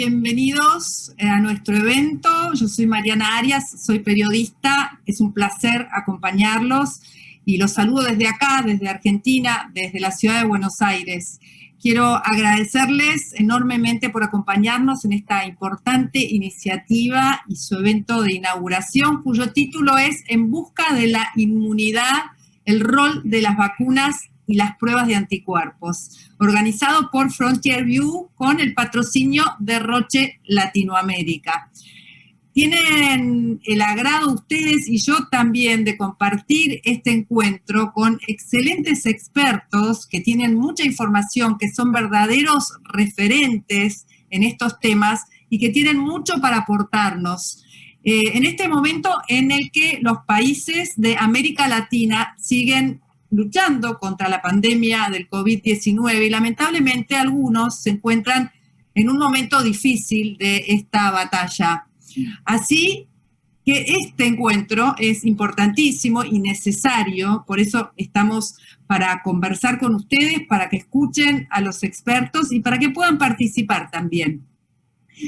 bienvenidos a nuestro evento. Yo soy Mariana Arias, soy periodista, es un placer acompañarlos y los saludo desde acá, desde Argentina, desde la ciudad de Buenos Aires. Quiero agradecerles enormemente por acompañarnos en esta importante iniciativa y su evento de inauguración, cuyo título es En busca de la inmunidad, el rol de las vacunas y las pruebas de anticuerpos, organizado por Frontier View con el patrocinio de Roche Latinoamérica. Tienen el agrado ustedes y yo también de compartir este encuentro con excelentes expertos que tienen mucha información, que son verdaderos referentes en estos temas y que tienen mucho para aportarnos. En este momento en el que los países de América Latina siguen luchando contra la pandemia del COVID-19 y lamentablemente algunos se encuentran en un momento difícil de esta batalla. Así que este encuentro es importantísimo y necesario, por eso estamos para conversar con ustedes, para que escuchen a los expertos y para que puedan participar también.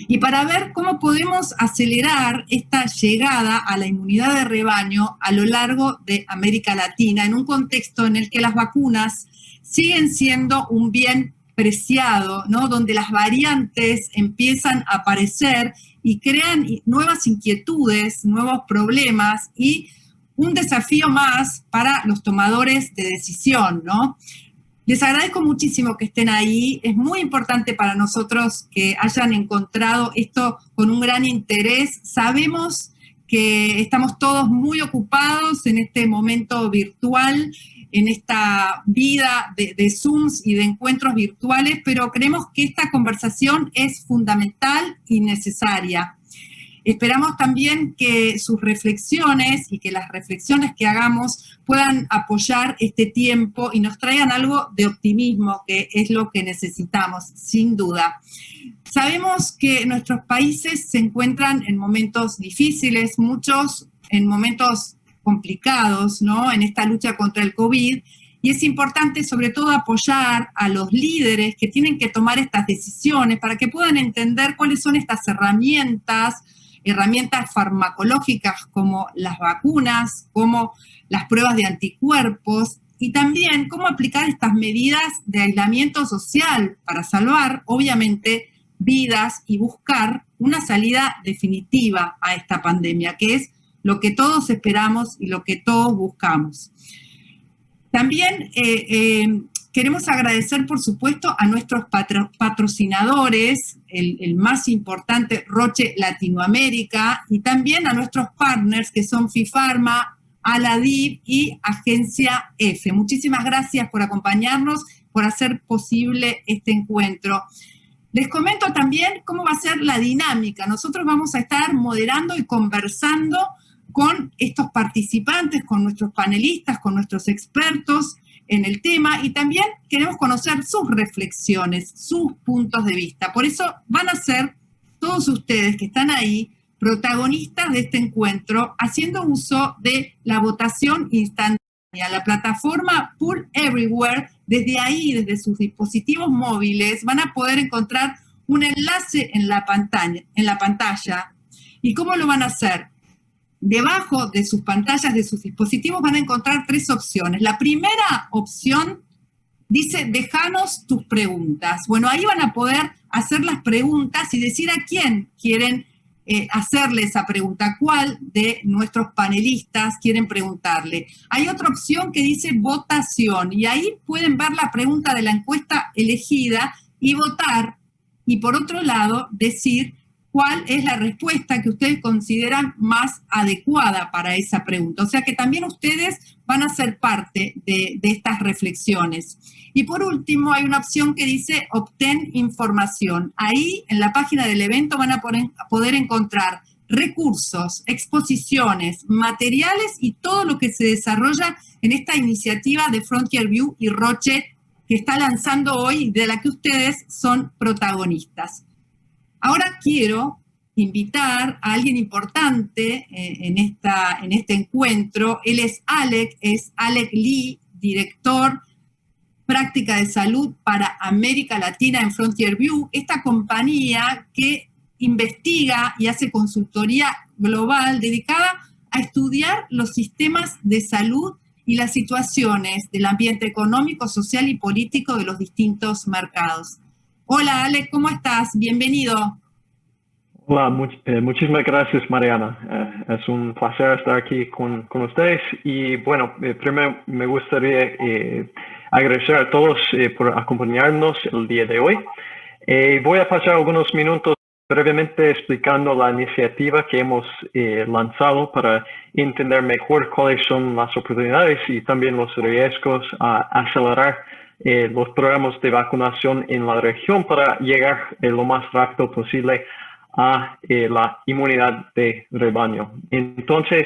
Y para ver cómo podemos acelerar esta llegada a la inmunidad de rebaño a lo largo de América Latina, en un contexto en el que las vacunas siguen siendo un bien preciado, ¿no? Donde las variantes empiezan a aparecer y crean nuevas inquietudes, nuevos problemas y un desafío más para los tomadores de decisión, ¿no? Les agradezco muchísimo que estén ahí. Es muy importante para nosotros que hayan encontrado esto con un gran interés. Sabemos que estamos todos muy ocupados en este momento virtual, en esta vida de Zooms y de encuentros virtuales, pero creemos que esta conversación es fundamental y necesaria. Esperamos también que sus reflexiones y que las reflexiones que hagamos puedan apoyar este tiempo y nos traigan algo de optimismo, que es lo que necesitamos, sin duda. Sabemos que nuestros países se encuentran en momentos difíciles, muchos en momentos complicados, ¿no? En esta lucha contra el COVID, y es importante sobre todo apoyar a los líderes que tienen que tomar estas decisiones para que puedan entender cuáles son estas herramientas farmacológicas como las vacunas, como las pruebas de anticuerpos y también cómo aplicar estas medidas de aislamiento social para salvar, obviamente, vidas y buscar una salida definitiva a esta pandemia, que es lo que todos esperamos y lo que todos buscamos. También queremos agradecer, por supuesto, a nuestros patrocinadores, el más importante, Roche Latinoamérica, y también a nuestros partners, que son FIFARMA, Aladib y Agencia F. Muchísimas gracias por acompañarnos, por hacer posible este encuentro. Les comento también cómo va a ser la dinámica. Nosotros vamos a estar moderando y conversando con estos participantes, con nuestros panelistas, con nuestros expertos en el tema, y también queremos conocer sus reflexiones, sus puntos de vista. Por eso van a ser todos ustedes que están ahí protagonistas de este encuentro, haciendo uso de la votación instantánea, la plataforma Poll Everywhere. Desde ahí, desde sus dispositivos móviles, van a poder encontrar un enlace en la pantalla. ¿Y cómo lo van a hacer? Debajo de sus pantallas, de sus dispositivos, van a encontrar tres opciones. La primera opción dice, déjanos tus preguntas. Bueno, ahí van a poder hacer las preguntas y decir a quién quieren hacerle esa pregunta, cuál de nuestros panelistas quieren preguntarle. Hay otra opción que dice votación, y ahí pueden ver la pregunta de la encuesta elegida y votar, y por otro lado, decir cuál es la respuesta que ustedes consideran más adecuada para esa pregunta. O sea que también ustedes van a ser parte de estas reflexiones. Y por último, hay una opción que dice obtén información. Ahí, en la página del evento, van a poder encontrar recursos, exposiciones, materiales y todo lo que se desarrolla en esta iniciativa de Frontier View y Roche que está lanzando hoy, de la que ustedes son protagonistas. Ahora quiero invitar a alguien importante en este encuentro. Él es Alec Lee, director práctica de salud para América Latina en Frontier View, esta compañía que investiga y hace consultoría global dedicada a estudiar los sistemas de salud y las situaciones del ambiente económico, social y político de los distintos mercados. Hola, Alex, ¿cómo estás? Bienvenido. Hola, muchísimas gracias, Mariana. Es un placer estar aquí con ustedes. Y bueno, primero me gustaría agradecer a todos por acompañarnos el día de hoy. Voy a pasar algunos minutos brevemente explicando la iniciativa que hemos lanzado para entender mejor cuáles son las oportunidades y también los riesgos a acelerar los programas de vacunación en la región para llegar lo más rápido posible a la inmunidad de rebaño. Entonces,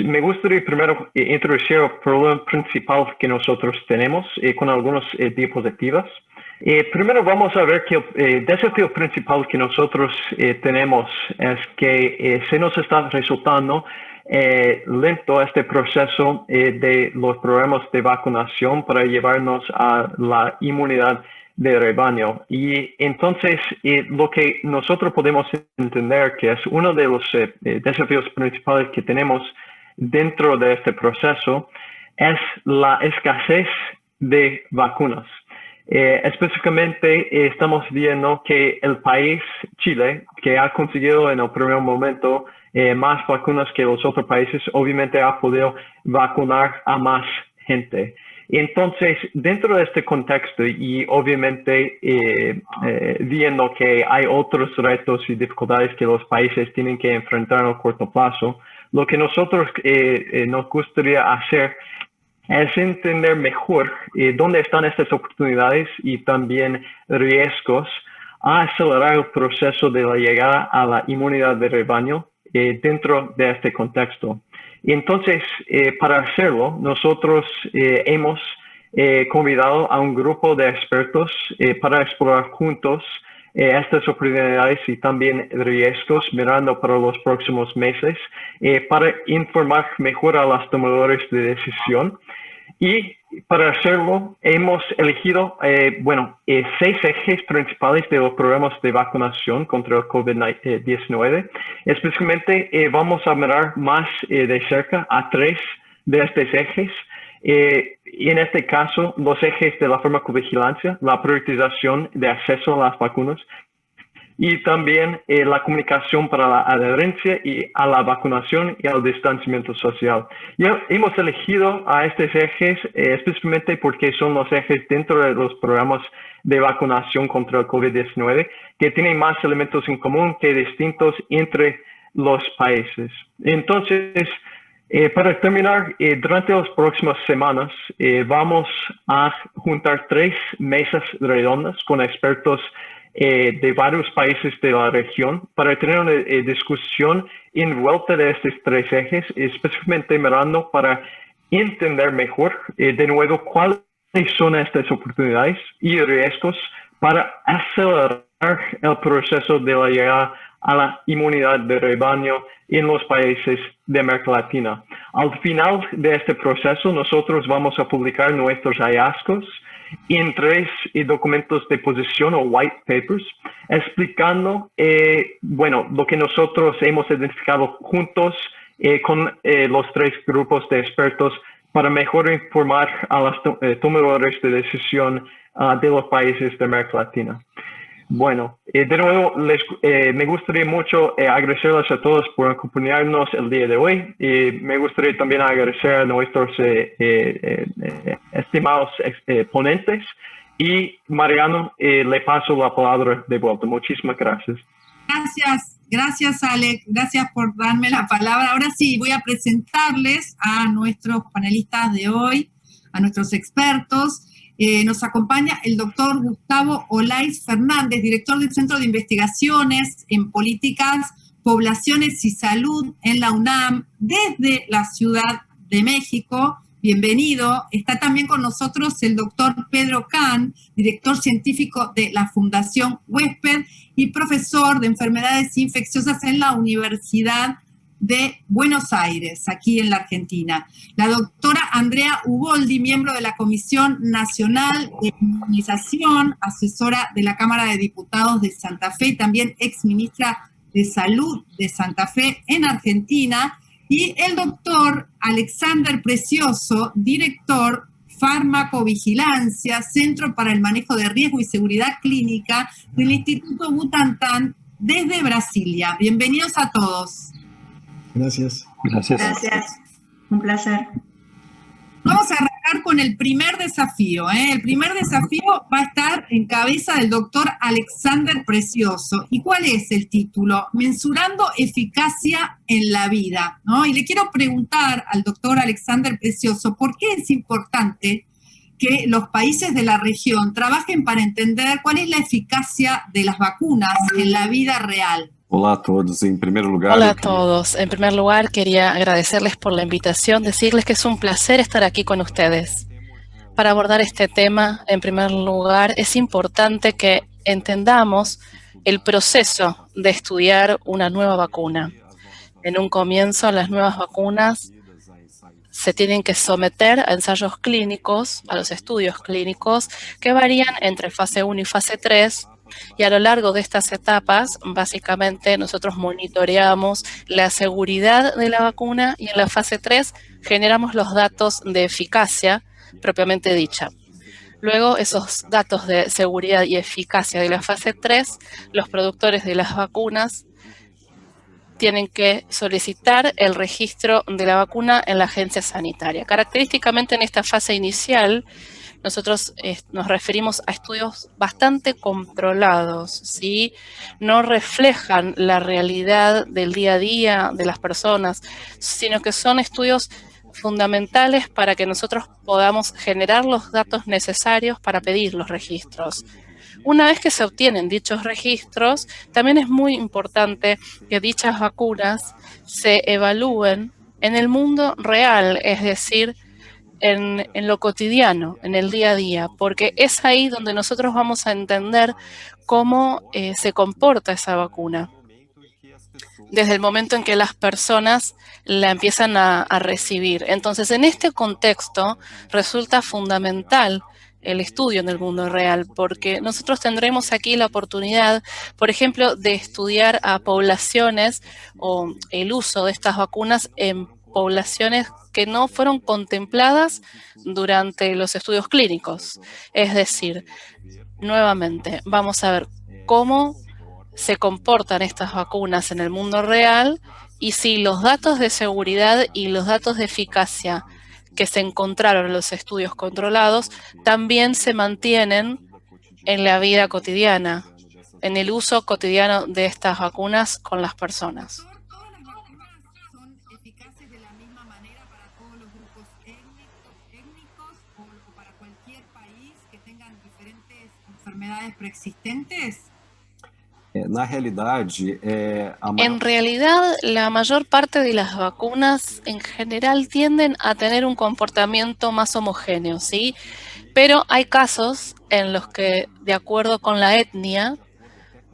me gustaría primero introducir el problema principal que nosotros tenemos con algunas diapositivas. Primero vamos a ver que el desafío principal que nosotros tenemos es que se nos está resultando lento este proceso de los programas de vacunación para llevarnos a la inmunidad de rebaño. Y entonces lo que nosotros podemos entender que es uno de los desafíos principales que tenemos dentro de este proceso es la escasez de vacunas. Específicamente estamos viendo que el país, Chile, que ha conseguido en el primer momento más vacunas que los otros países, obviamente ha podido vacunar a más gente. Entonces, dentro de este contexto y obviamente viendo que hay otros retos y dificultades que los países tienen que enfrentar a corto plazo, lo que nosotros nos gustaría hacer es entender mejor dónde están estas oportunidades y también riesgos a acelerar el proceso de la llegada a la inmunidad de rebaño dentro de este contexto. Entonces, para hacerlo, nosotros hemos convidado a un grupo de expertos para explorar juntos estas oportunidades y también riesgos mirando para los próximos meses para informar mejor a los tomadores de decisión. Y para hacerlo, hemos elegido, 6 ejes principales de los programas de vacunación contra el COVID-19. Específicamente, vamos a mirar más de cerca a 3 de estos ejes. En este caso, los ejes de la farmacovigilancia, la priorización de acceso a las vacunas, y también la comunicación para la adherencia y a la vacunación y al distanciamiento social. Y hemos elegido a estos ejes específicamente porque son los ejes dentro de los programas de vacunación contra el COVID-19 que tienen más elementos en común que distintos entre los países. Entonces, para terminar, durante las próximas semanas vamos a juntar 3 mesas redondas con expertos de varios países de la región para tener una discusión envuelta de estos 3 ejes, específicamente mirando para entender mejor de nuevo cuáles son estas oportunidades y riesgos para acelerar el proceso de la llegada a la inmunidad de rebaño en los países de América Latina. Al final de este proceso, nosotros vamos a publicar nuestros hallazgos en 3 documentos de posición o white papers, explicando, lo que nosotros hemos identificado juntos con los 3 grupos de expertos para mejor informar a los tomadores de decisión de los países de América Latina. Bueno, de nuevo, me gustaría mucho agradecerles a todos por acompañarnos el día de hoy. Me gustaría también agradecer a nuestros estimados ponentes. Y Mariano, le paso la palabra de vuelta. Muchísimas gracias. Gracias Alex, gracias por darme la palabra. Ahora sí, voy a presentarles a nuestros panelistas de hoy, a nuestros expertos. Nos acompaña el doctor Gustavo Olaiz Fernández, director del Centro de Investigaciones en Políticas, Poblaciones y Salud en la UNAM, desde la Ciudad de México. Bienvenido. Está también con nosotros el doctor Pedro Kahn, director científico de la Fundación Huésped y profesor de enfermedades infecciosas en la Universidad de Buenos Aires, aquí en la Argentina. La doctora Andrea Uboldi, miembro de la Comisión Nacional de Inmunización, asesora de la Cámara de Diputados de Santa Fe y también exministra de Salud de Santa Fe en Argentina, y el doctor Alexander Precioso, director Farmacovigilancia, Centro para el Manejo de Riesgo y Seguridad Clínica del Instituto Butantan desde Brasilia. Bienvenidos a todos. Gracias. Gracias. Gracias. Un placer. Vamos a arrancar con el primer desafío. El primer desafío va a estar en cabeza del doctor Alexander Precioso. ¿Y cuál es el título? Mensurando eficacia en la vida, ¿no? Y le quiero preguntar al doctor Alexander Precioso, ¿por qué es importante que los países de la región trabajen para entender cuál es la eficacia de las vacunas en la vida real? Hola a todos. En primer lugar, Hola a todos. En primer lugar, quería agradecerles por la invitación, decirles que es un placer estar aquí con ustedes. Para abordar este tema, en primer lugar, es importante que entendamos el proceso de estudiar una nueva vacuna. En un comienzo, las nuevas vacunas se tienen que someter a ensayos clínicos, a los estudios clínicos, que varían entre fase 1 y fase 3, y a lo largo de estas etapas, básicamente, nosotros monitoreamos la seguridad de la vacuna y en la fase 3 generamos los datos de eficacia propiamente dicha. Luego, esos datos de seguridad y eficacia de la fase 3, los productores de las vacunas tienen que solicitar el registro de la vacuna en la agencia sanitaria. Característicamente en esta fase inicial, nosotros nos referimos a estudios bastante controlados, ¿sí? No reflejan la realidad del día a día de las personas, sino que son estudios fundamentales para que nosotros podamos generar los datos necesarios para pedir los registros. Una vez que se obtienen dichos registros, también es muy importante que dichas vacunas se evalúen en el mundo real, es decir, en lo cotidiano, en el día a día, porque es ahí donde nosotros vamos a entender cómo se comporta esa vacuna. Desde el momento en que las personas la empiezan a recibir. Entonces, en este contexto resulta fundamental el estudio en el mundo real, porque nosotros tendremos aquí la oportunidad, por ejemplo, de estudiar a poblaciones o el uso de estas vacunas en poblaciones que no fueron contempladas durante los estudios clínicos. Es decir, nuevamente, vamos a ver cómo se comportan estas vacunas en el mundo real y si los datos de seguridad y los datos de eficacia que se encontraron en los estudios controlados también se mantienen en la vida cotidiana, en el uso cotidiano de estas vacunas con las personas. ¿Todas las vacunas son eficaces de la misma manera para todos los grupos étnicos o para cualquier país que tengan diferentes enfermedades preexistentes? En realidad, la mayor parte de las vacunas en general tienden a tener un comportamiento más homogéneo, ¿sí? Pero hay casos en los que, de acuerdo con la etnia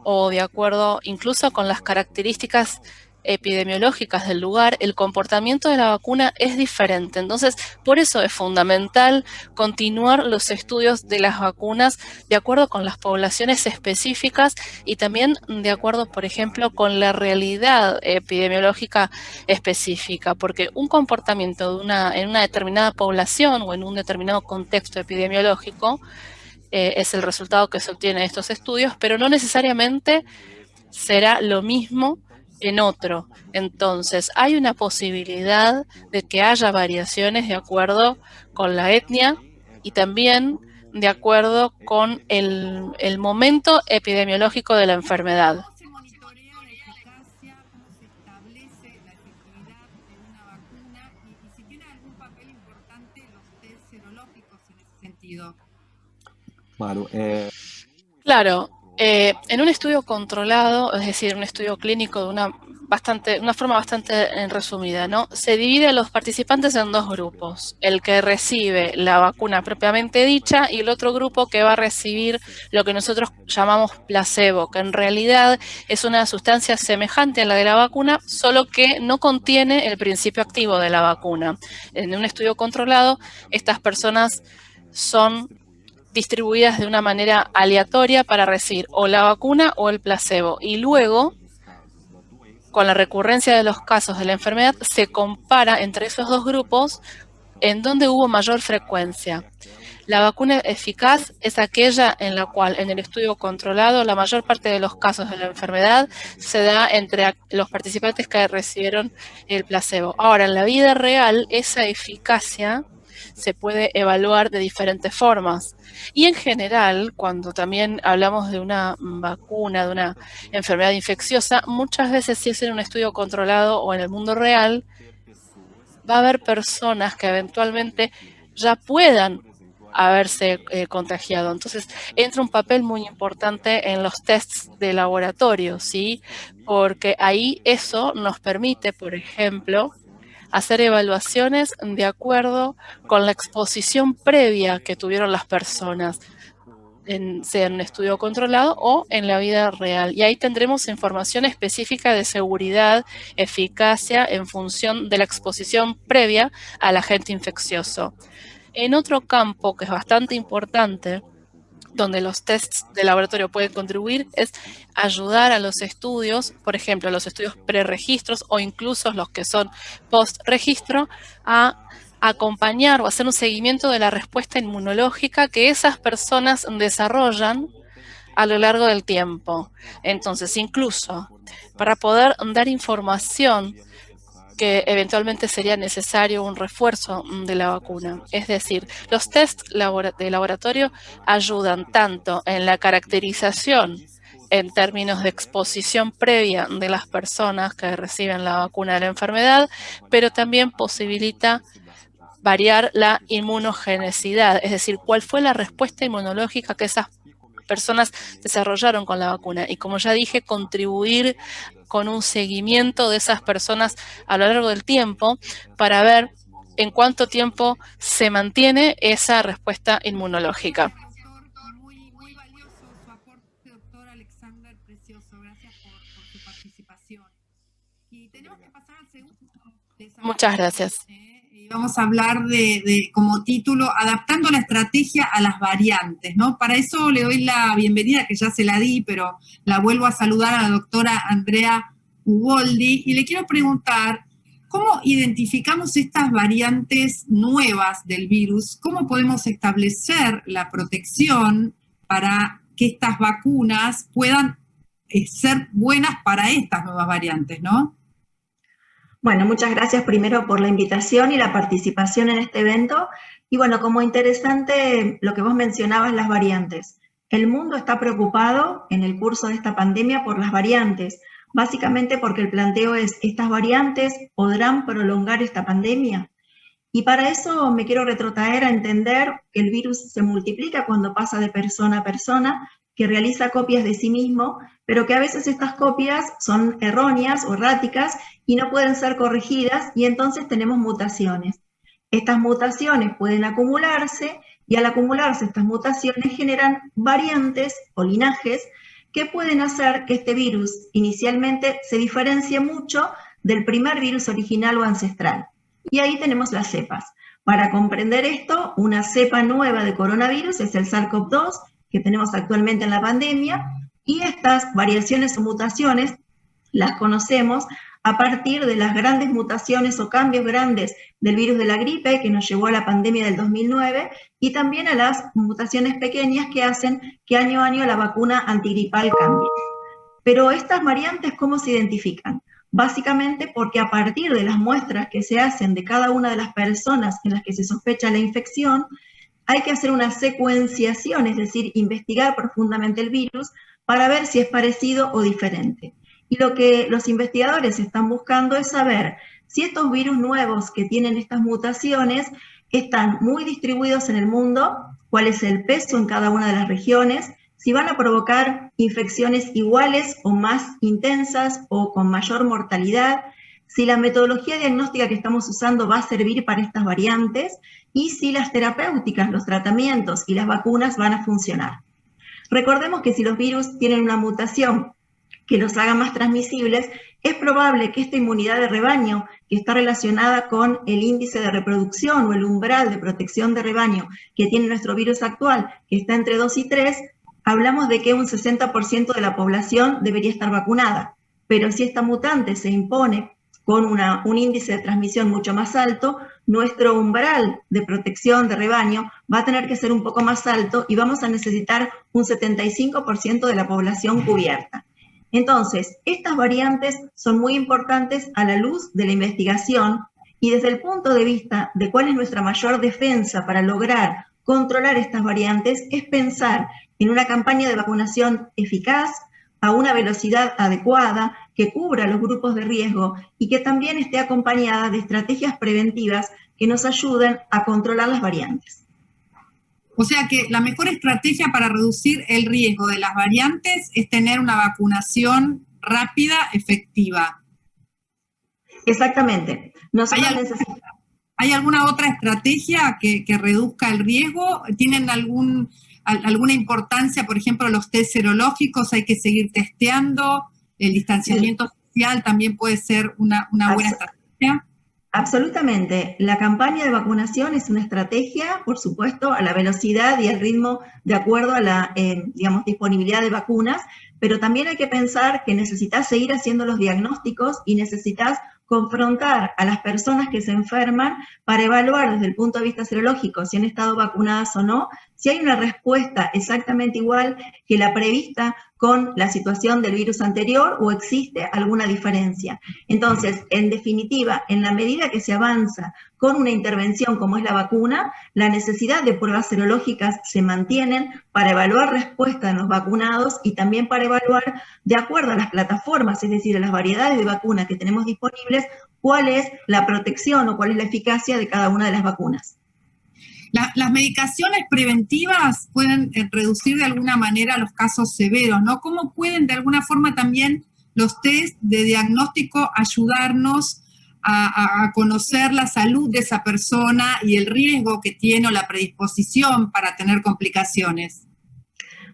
o de acuerdo incluso con las características epidemiológicas del lugar, el comportamiento de la vacuna es diferente. Entonces, por eso es fundamental continuar los estudios de las vacunas de acuerdo con las poblaciones específicas y también de acuerdo, por ejemplo, con la realidad epidemiológica específica, porque un comportamiento en una determinada población o en un determinado contexto epidemiológico es el resultado que se obtiene de estos estudios, pero no necesariamente será lo mismo en otro. Entonces, hay una posibilidad de que haya variaciones de acuerdo con la etnia y también de acuerdo con el momento epidemiológico de la enfermedad. ¿Cómo se monitorea la eficacia? ¿Cómo se establece la efectividad de una vacuna? Y si tiene algún papel importante los test serológicos en ese sentido. Claro, en un estudio controlado, es decir, un estudio clínico de una una forma bastante resumida, ¿no? Se divide a los participantes en dos grupos, el que recibe la vacuna propiamente dicha y el otro grupo que va a recibir lo que nosotros llamamos placebo, que en realidad es una sustancia semejante a la de la vacuna, solo que no contiene el principio activo de la vacuna. En un estudio controlado, estas personas son distribuidas de una manera aleatoria para recibir o la vacuna o el placebo, y luego, con la recurrencia de los casos de la enfermedad, se compara entre esos dos grupos en donde hubo mayor frecuencia. La vacuna eficaz es aquella en la cual, en el estudio controlado, la mayor parte de los casos de la enfermedad se da entre los participantes que recibieron el placebo. Ahora, en la vida real, esa eficacia se puede evaluar de diferentes formas. Y en general, cuando también hablamos de una vacuna, de una enfermedad infecciosa, muchas veces, si es en un estudio controlado o en el mundo real, va a haber personas que eventualmente ya puedan haberse contagiado. Entonces, entra un papel muy importante en los tests de laboratorio, ¿sí? Porque ahí eso nos permite, por ejemplo, hacer evaluaciones de acuerdo con la exposición previa que tuvieron las personas, sea en un estudio controlado o en la vida real. Y ahí tendremos información específica de seguridad, eficacia en función de la exposición previa al agente infeccioso. En otro campo que es bastante importante, donde los tests de laboratorio pueden contribuir, es ayudar a los estudios, por ejemplo, los estudios preregistros o incluso los que son post-registro, a acompañar o hacer un seguimiento de la respuesta inmunológica que esas personas desarrollan a lo largo del tiempo. Entonces, incluso para poder dar información que eventualmente sería necesario un refuerzo de la vacuna. Es decir, los tests de laboratorio ayudan tanto en la caracterización en términos de exposición previa de las personas que reciben la vacuna de la enfermedad, pero también posibilita variar la inmunogenicidad, es decir, cuál fue la respuesta inmunológica que esas personas desarrollaron con la vacuna. Y como ya dije, contribuir con un seguimiento de esas personas a lo largo del tiempo para ver en cuánto tiempo se mantiene esa respuesta inmunológica. Muy valioso su aporte, doctor Alexander, precioso. Gracias por su participación. Y tenemos que pasar al segundo. Muchas gracias. Y vamos a hablar de como título, adaptando la estrategia a las variantes, ¿no? Para eso le doy la bienvenida, que ya se la di, pero la vuelvo a saludar a la doctora Andrea Uboldi, y le quiero preguntar, ¿cómo identificamos estas variantes nuevas del virus? ¿Cómo podemos establecer la protección para que estas vacunas puedan ser buenas para estas nuevas variantes, ¿no? Bueno, muchas gracias primero por la invitación y la participación en este evento. Y bueno, como interesante lo que vos mencionabas, las variantes. El mundo está preocupado en el curso de esta pandemia por las variantes, básicamente porque el planteo es, ¿estas variantes podrán prolongar esta pandemia? Y para eso me quiero retrotraer a entender que el virus se multiplica cuando pasa de persona a persona, que realiza copias de sí mismo, pero que a veces estas copias son erróneas o erráticas y no pueden ser corregidas, y entonces tenemos mutaciones. Estas mutaciones pueden acumularse, y al acumularse estas mutaciones generan variantes o linajes que pueden hacer que este virus inicialmente se diferencie mucho del primer virus original o ancestral. Y ahí tenemos las cepas. Para comprender esto, una cepa nueva de coronavirus es el SARS-CoV-2, que tenemos actualmente en la pandemia, y estas variaciones o mutaciones las conocemos a partir de las grandes mutaciones o cambios grandes del virus de la gripe que nos llevó a la pandemia del 2009, y también a las mutaciones pequeñas que hacen que año a año la vacuna antigripal cambie. Pero estas variantes, ¿cómo se identifican? Básicamente porque a partir de las muestras que se hacen de cada una de las personas en las que se sospecha la infección, hay que hacer una secuenciación, es decir, investigar profundamente el virus para ver si es parecido o diferente. Y lo que los investigadores están buscando es saber si estos virus nuevos que tienen estas mutaciones están muy distribuidos en el mundo, cuál es el peso en cada una de las regiones, si van a provocar infecciones iguales o más intensas o con mayor mortalidad, si la metodología diagnóstica que estamos usando va a servir para estas variantes y si las terapéuticas, los tratamientos y las vacunas van a funcionar. Recordemos que si los virus tienen una mutación que los haga más transmisibles, es probable que esta inmunidad de rebaño, que está relacionada con el índice de reproducción o el umbral de protección de rebaño que tiene nuestro virus actual, que está entre 2 y 3, hablamos de que un 60% de la población debería estar vacunada. Pero si esta mutante se impone con un índice de transmisión mucho más alto, nuestro umbral de protección de rebaño va a tener que ser un poco más alto y vamos a necesitar un 75% de la población cubierta. Entonces, estas variantes son muy importantes a la luz de la investigación y desde el punto de vista de cuál es nuestra mayor defensa para lograr controlar estas variantes, es pensar en una campaña de vacunación eficaz, a una velocidad adecuada, que cubra los grupos de riesgo y que también esté acompañada de estrategias preventivas que nos ayuden a controlar las variantes. O sea que la mejor estrategia para reducir el riesgo de las variantes es tener una vacunación rápida, efectiva. Exactamente. ¿Hay alguna otra estrategia que reduzca el riesgo? ¿Tienen alguna importancia, por ejemplo, los test serológicos? ¿Hay que seguir testeando? ¿El distanciamiento social también puede ser una buena estrategia? Absolutamente. La campaña de vacunación es una estrategia, por supuesto, a la velocidad y al ritmo de acuerdo a la disponibilidad de vacunas, pero también hay que pensar que necesitas seguir haciendo los diagnósticos y necesitas confrontar a las personas que se enferman para evaluar desde el punto de vista serológico si han estado vacunadas o no, si hay una respuesta exactamente igual que la prevista con la situación del virus anterior o existe alguna diferencia. Entonces, en definitiva, en la medida que se avanza con una intervención como es la vacuna, la necesidad de pruebas serológicas se mantienen para evaluar respuesta de los vacunados y también para evaluar, de acuerdo a las plataformas, es decir, a las variedades de vacunas que tenemos disponibles, cuál es la protección o cuál es la eficacia de cada una de las vacunas. Las medicaciones preventivas pueden reducir de alguna manera los casos severos, ¿no? ¿Cómo pueden de alguna forma también los test de diagnóstico ayudarnos a conocer la salud de esa persona y el riesgo que tiene o la predisposición para tener complicaciones?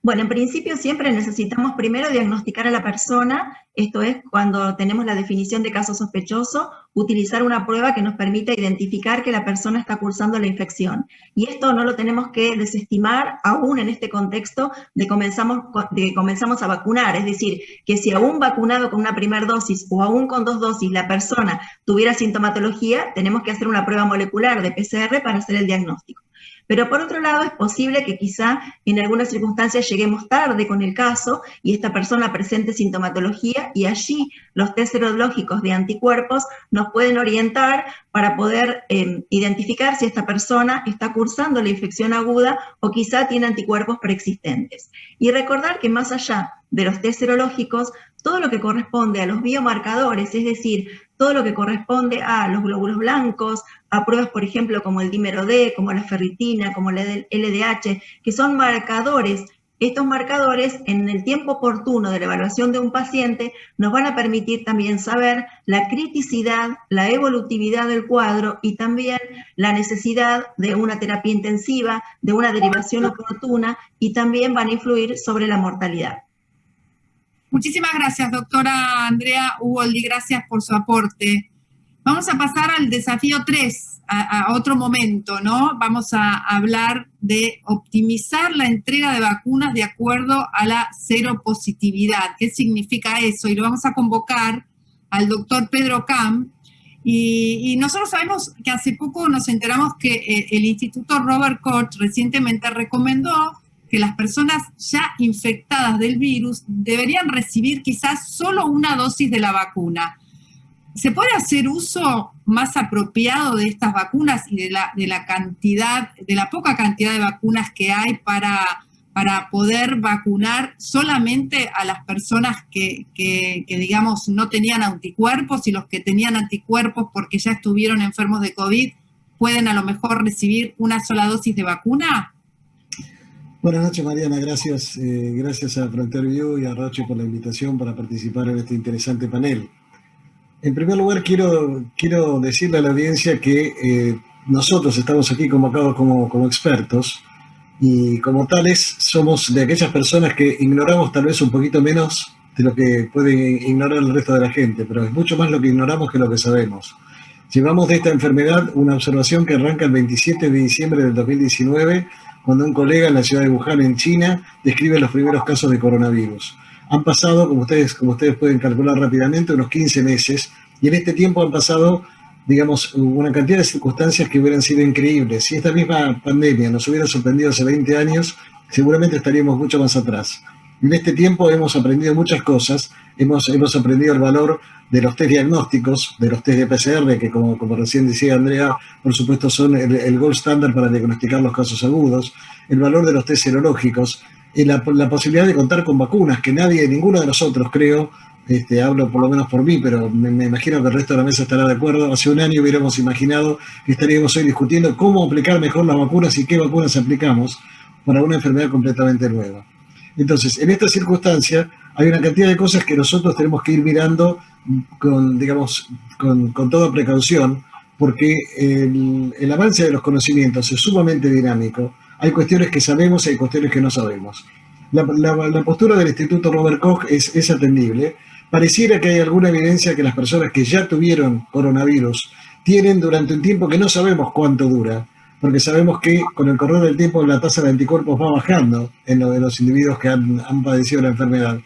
Bueno, en principio siempre necesitamos primero diagnosticar a la persona, esto es cuando tenemos la definición de caso sospechoso, utilizar una prueba que nos permita identificar que la persona está cursando la infección. Y esto no lo tenemos que desestimar aún en este contexto de que comenzamos a vacunar, es decir, que si aún vacunado con una primera dosis o aún con 2 dosis la persona tuviera sintomatología, tenemos que hacer una prueba molecular de PCR para hacer el diagnóstico. Pero por otro lado es posible que quizá en algunas circunstancias lleguemos tarde con el caso y esta persona presente sintomatología y allí los test serológicos de anticuerpos nos pueden orientar para poder identificar si esta persona está cursando la infección aguda o quizá tiene anticuerpos preexistentes. Y recordar que más allá de los test serológicos, todo lo que corresponde a los biomarcadores, es decir, todo lo que corresponde a los glóbulos blancos, a pruebas, por ejemplo, como el dímero D, como la ferritina, como la LDH, que son marcadores. Estos marcadores, en el tiempo oportuno de la evaluación de un paciente, nos van a permitir también saber la criticidad, la evolutividad del cuadro y también la necesidad de una terapia intensiva, de una derivación oportuna y también van a influir sobre la mortalidad. Muchísimas gracias, doctora Andrea Uboldi, gracias por su aporte. Vamos a pasar al desafío 3, a otro momento, ¿no? Vamos a hablar de optimizar la entrega de vacunas de acuerdo a la seropositividad. ¿Qué significa eso? Y lo vamos a convocar al doctor Pedro Camp. Y nosotros sabemos que hace poco nos enteramos que el Instituto Robert Koch recientemente recomendó que las personas ya infectadas del virus deberían recibir quizás solo una dosis de la vacuna. ¿Se puede hacer uso más apropiado de estas vacunas y de la poca cantidad de vacunas que hay para poder vacunar solamente a las personas que digamos no tenían anticuerpos, y los que tenían anticuerpos porque ya estuvieron enfermos de COVID pueden a lo mejor recibir una sola dosis de vacuna? Buenas noches, Mariana. Gracias, gracias a Frontier View y a Roche por la invitación para participar en este interesante panel. En primer lugar, quiero decirle a la audiencia que nosotros estamos aquí convocados como expertos y como tales somos de aquellas personas que ignoramos tal vez un poquito menos de lo que puede ignorar el resto de la gente, pero es mucho más lo que ignoramos que lo que sabemos. Llevamos de esta enfermedad una observación que arranca el 27 de diciembre del 2019, cuando un colega en la ciudad de Wuhan, en China, describe los primeros casos de coronavirus. Han pasado, como ustedes pueden calcular rápidamente, unos 15 meses, y en este tiempo han pasado, digamos, una cantidad de circunstancias que hubieran sido increíbles. Si esta misma pandemia nos hubiera sorprendido hace 20 años, seguramente estaríamos mucho más atrás. En este tiempo hemos aprendido muchas cosas, hemos aprendido el valor de los test diagnósticos, de los test de PCR, que como recién decía Andrea, por supuesto son el gold standard para diagnosticar los casos agudos, el valor de los test serológicos, y la posibilidad de contar con vacunas, que ninguno de nosotros, creo, hablo por lo menos por mí, pero me imagino que el resto de la mesa estará de acuerdo, hace un año hubiéramos imaginado que estaríamos hoy discutiendo cómo aplicar mejor las vacunas y qué vacunas aplicamos para una enfermedad completamente nueva. Entonces, en esta circunstancia hay una cantidad de cosas que nosotros tenemos que ir mirando con toda precaución, porque el avance de los conocimientos es sumamente dinámico. Hay cuestiones que sabemos y hay cuestiones que no sabemos. La postura del Instituto Robert Koch es atendible. Pareciera que hay alguna evidencia que las personas que ya tuvieron coronavirus tienen durante un tiempo que no sabemos cuánto dura, porque sabemos que con el correr del tiempo la tasa de anticuerpos va bajando en los individuos que han padecido la enfermedad.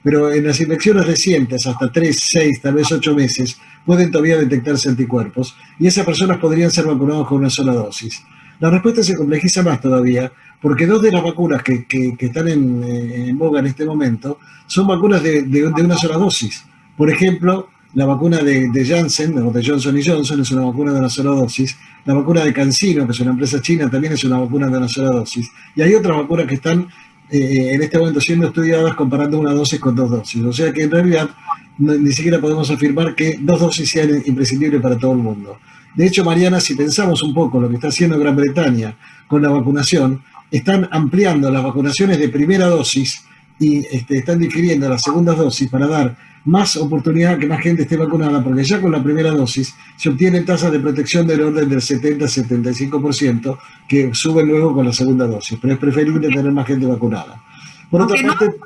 Pero en las infecciones recientes, hasta 3, 6, tal vez 8 meses, pueden todavía detectarse anticuerpos y esas personas podrían ser vacunadas con una sola dosis. La respuesta se complejiza más todavía, porque 2 de las vacunas que están en boga en este momento son vacunas de una sola dosis. Por ejemplo, la vacuna de Janssen, o de Johnson & Johnson, es una vacuna de una sola dosis. La vacuna de CanSino, que es una empresa china, también es una vacuna de una sola dosis. Y hay otras vacunas que están en este momento siendo estudiadas comparando una dosis con 2 dosis. O sea que en realidad ni siquiera podemos afirmar que 2 dosis sean imprescindibles para todo el mundo. De hecho, Mariana, si pensamos un poco lo que está haciendo Gran Bretaña con la vacunación, están ampliando las vacunaciones de primera dosis y están difiriendo las segundas dosis para dar más oportunidad que más gente esté vacunada, porque ya con la primera dosis se obtienen tasas de protección del orden del 70-75%, que suben luego con la segunda dosis, pero es preferible tener más gente vacunada. Por otra parte,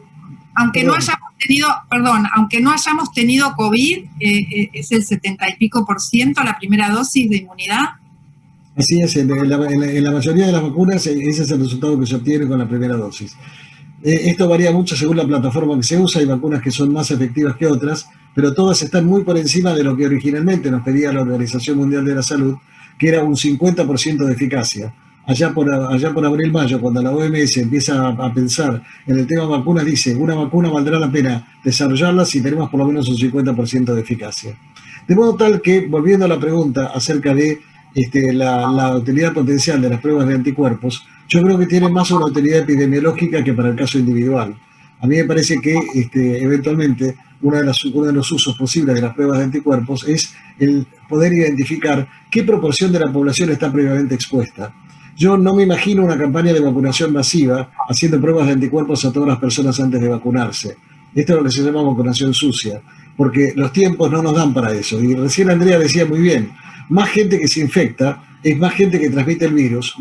aunque no hayamos tenido COVID, es el 70 y pico % la primera dosis de inmunidad. Así es, en la mayoría de las vacunas ese es el resultado que se obtiene con la primera dosis. Esto varía mucho según la plataforma que se usa, hay vacunas que son más efectivas que otras, pero todas están muy por encima de lo que originalmente nos pedía la Organización Mundial de la Salud, que era un 50% de eficacia. Allá por abril-mayo, cuando la OMS empieza a pensar en el tema vacunas, dice, una vacuna valdrá la pena desarrollarla si tenemos por lo menos un 50% de eficacia. De modo tal que, volviendo a la pregunta acerca de la utilidad potencial de las pruebas de anticuerpos, yo creo que tiene más una utilidad epidemiológica que para el caso individual. A mí me parece que eventualmente uno de los usos posibles de las pruebas de anticuerpos es el poder identificar qué proporción de la población está previamente expuesta. Yo no me imagino una campaña de vacunación masiva haciendo pruebas de anticuerpos a todas las personas antes de vacunarse. Esto es lo que se llama vacunación sucia, porque los tiempos no nos dan para eso. Y recién Andrea decía muy bien, más gente que se infecta es más gente que transmite el virus.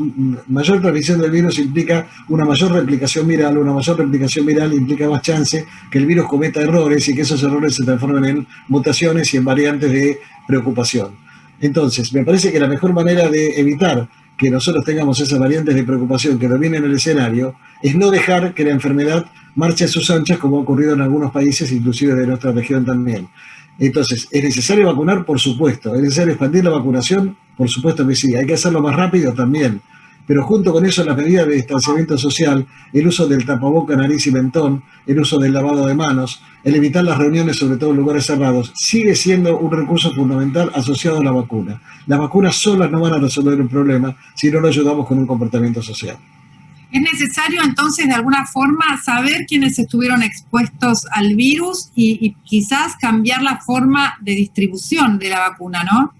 Mayor transmisión del virus implica una mayor replicación viral, implica más chance que el virus cometa errores y que esos errores se transformen en mutaciones y en variantes de preocupación. Entonces, me parece que la mejor manera de evitar que nosotros tengamos esas variantes de preocupación que dominen el escenario es no dejar que la enfermedad marche a sus anchas, como ha ocurrido en algunos países, inclusive de nuestra región también. Entonces, ¿es necesario vacunar? Por supuesto. ¿Es necesario expandir la vacunación? Por supuesto que sí. ¿Hay que hacerlo más rápido? También. Pero junto con eso, las medidas de distanciamiento social, el uso del tapaboca, nariz y mentón, el uso del lavado de manos, el evitar las reuniones, sobre todo en lugares cerrados, sigue siendo un recurso fundamental asociado a la vacuna. Las vacunas solas no van a resolver el problema si no lo ayudamos con un comportamiento social. Es necesario entonces de alguna forma saber quiénes estuvieron expuestos al virus y quizás cambiar la forma de distribución de la vacuna, ¿no?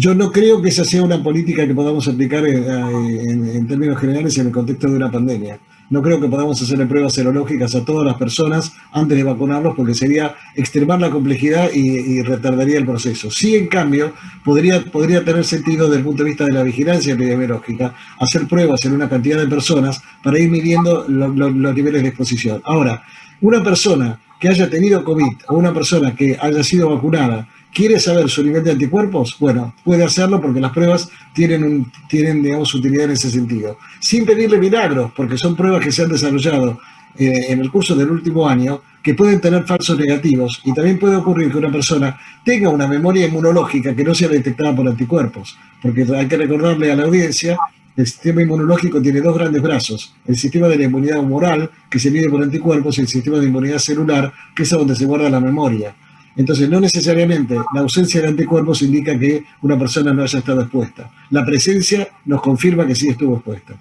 Yo no creo que esa sea una política que podamos aplicar en términos generales en el contexto de una pandemia. No creo que podamos hacerle pruebas serológicas a todas las personas antes de vacunarlos porque sería extremar la complejidad y retardaría el proceso. Sí, en cambio, podría tener sentido desde el punto de vista de la vigilancia epidemiológica hacer pruebas en una cantidad de personas para ir midiendo los niveles de exposición. Ahora, una persona que haya tenido COVID o una persona que haya sido vacunada ¿quiere saber su nivel de anticuerpos? Bueno, puede hacerlo porque las pruebas tienen digamos, utilidad en ese sentido. Sin pedirle milagros, porque son pruebas que se han desarrollado en el curso del último año que pueden tener falsos negativos y también puede ocurrir que una persona tenga una memoria inmunológica que no sea detectada por anticuerpos, porque hay que recordarle a la audiencia. El sistema inmunológico tiene dos grandes brazos, el sistema de la inmunidad humoral, que se mide por anticuerpos, y el sistema de inmunidad celular, que es donde se guarda la memoria. Entonces, no necesariamente la ausencia de anticuerpos indica que una persona no haya estado expuesta. La presencia nos confirma que sí estuvo expuesta.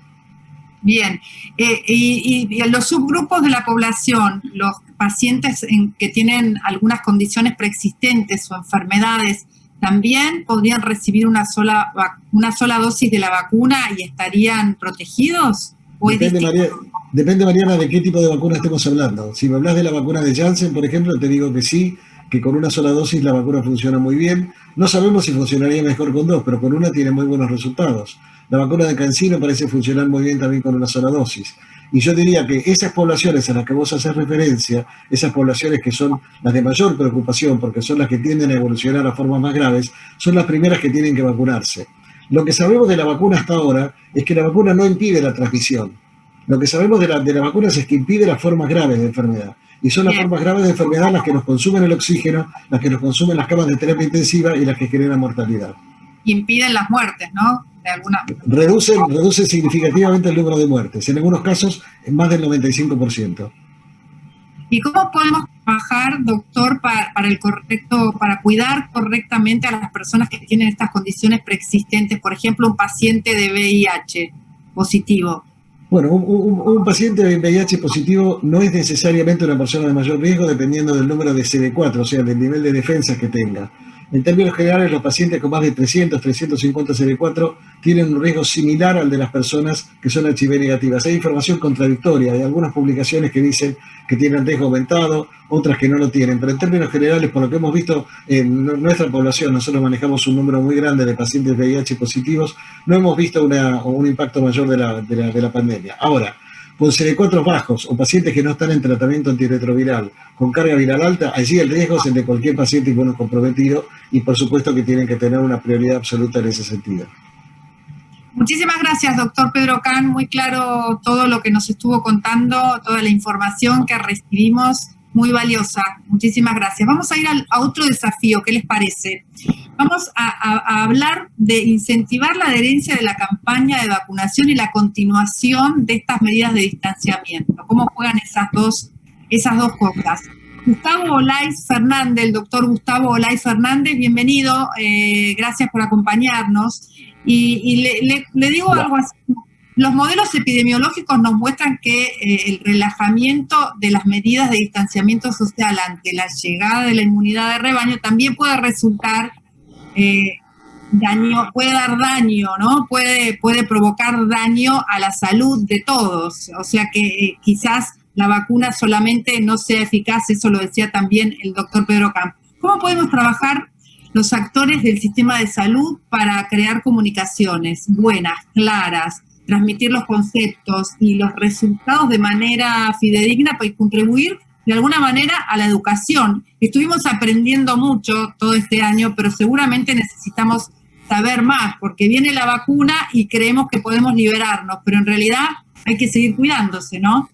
Bien, y los subgrupos de la población, los pacientes que tienen algunas condiciones preexistentes o enfermedades, ¿también podrían recibir una sola dosis de la vacuna y estarían protegidos? ¿O Depende, Mariana, de qué tipo de vacuna estemos hablando. Si me hablas de la vacuna de Janssen, por ejemplo, te digo que sí, que con una sola dosis la vacuna funciona muy bien. No sabemos si funcionaría mejor con dos, pero con una tiene muy buenos resultados. La vacuna de CanSino parece funcionar muy bien también con una sola dosis. Y yo diría que esas poblaciones a las que vos haces referencia, esas poblaciones que son las de mayor preocupación, porque son las que tienden a evolucionar a formas más graves, son las primeras que tienen que vacunarse. Lo que sabemos de la vacuna hasta ahora es que la vacuna no impide la transmisión. Lo que sabemos de la vacuna es que impide las formas graves de enfermedad. Y son las formas graves de enfermedad las que nos consumen el oxígeno, las que nos consumen las camas de terapia intensiva y las que generan mortalidad. Impiden las muertes, ¿no? Reducen significativamente el número de muertes. En algunos casos, en más del 95%. ¿Y cómo podemos trabajar, doctor, para cuidar correctamente a las personas que tienen estas condiciones preexistentes? Por ejemplo, un paciente de VIH positivo. Bueno, un paciente de VIH positivo no es necesariamente una persona de mayor riesgo dependiendo del número de CD4, o sea, del nivel de defensa que tenga. En términos generales, los pacientes con más de 350 CD4 tienen un riesgo similar al de las personas que son HIV negativas. Hay información contradictoria, hay algunas publicaciones que dicen que tienen riesgo aumentado, otras que no lo tienen, pero en términos generales, por lo que hemos visto en nuestra población, nosotros manejamos un número muy grande de pacientes VIH positivos, no hemos visto un impacto mayor de la pandemia. Ahora, con CD4 bajos o pacientes que no están en tratamiento antirretroviral con carga viral alta, allí el riesgo es el de cualquier paciente inmunocomprometido y por supuesto que tienen que tener una prioridad absoluta en ese sentido. Muchísimas gracias, doctor Pedro Can. Muy claro todo lo que nos estuvo contando, toda la información que recibimos, muy valiosa. Muchísimas gracias. Vamos a ir a otro desafío, ¿qué les parece? Vamos a hablar de incentivar la adherencia de la campaña de vacunación y la continuación de estas medidas de distanciamiento. ¿Cómo juegan esas dos cosas? Gustavo Olaiz Fernández, el doctor Gustavo Olaiz Fernández, bienvenido, gracias por acompañarnos. Y le digo algo así. Los modelos epidemiológicos nos muestran que el relajamiento de las medidas de distanciamiento social ante la llegada de la inmunidad de rebaño también puede resultar puede dar daño, ¿no? Puede provocar daño a la salud de todos. O sea que quizás la vacuna solamente no sea eficaz, eso lo decía también el doctor Pedro Camp. ¿Cómo podemos trabajar los actores del sistema de salud para crear comunicaciones buenas, claras, transmitir los conceptos y los resultados de manera fidedigna para contribuir de alguna manera a la educación? Estuvimos aprendiendo mucho todo este año, pero seguramente necesitamos saber más, porque viene la vacuna y creemos que podemos liberarnos, pero en realidad hay que seguir cuidándose, ¿no?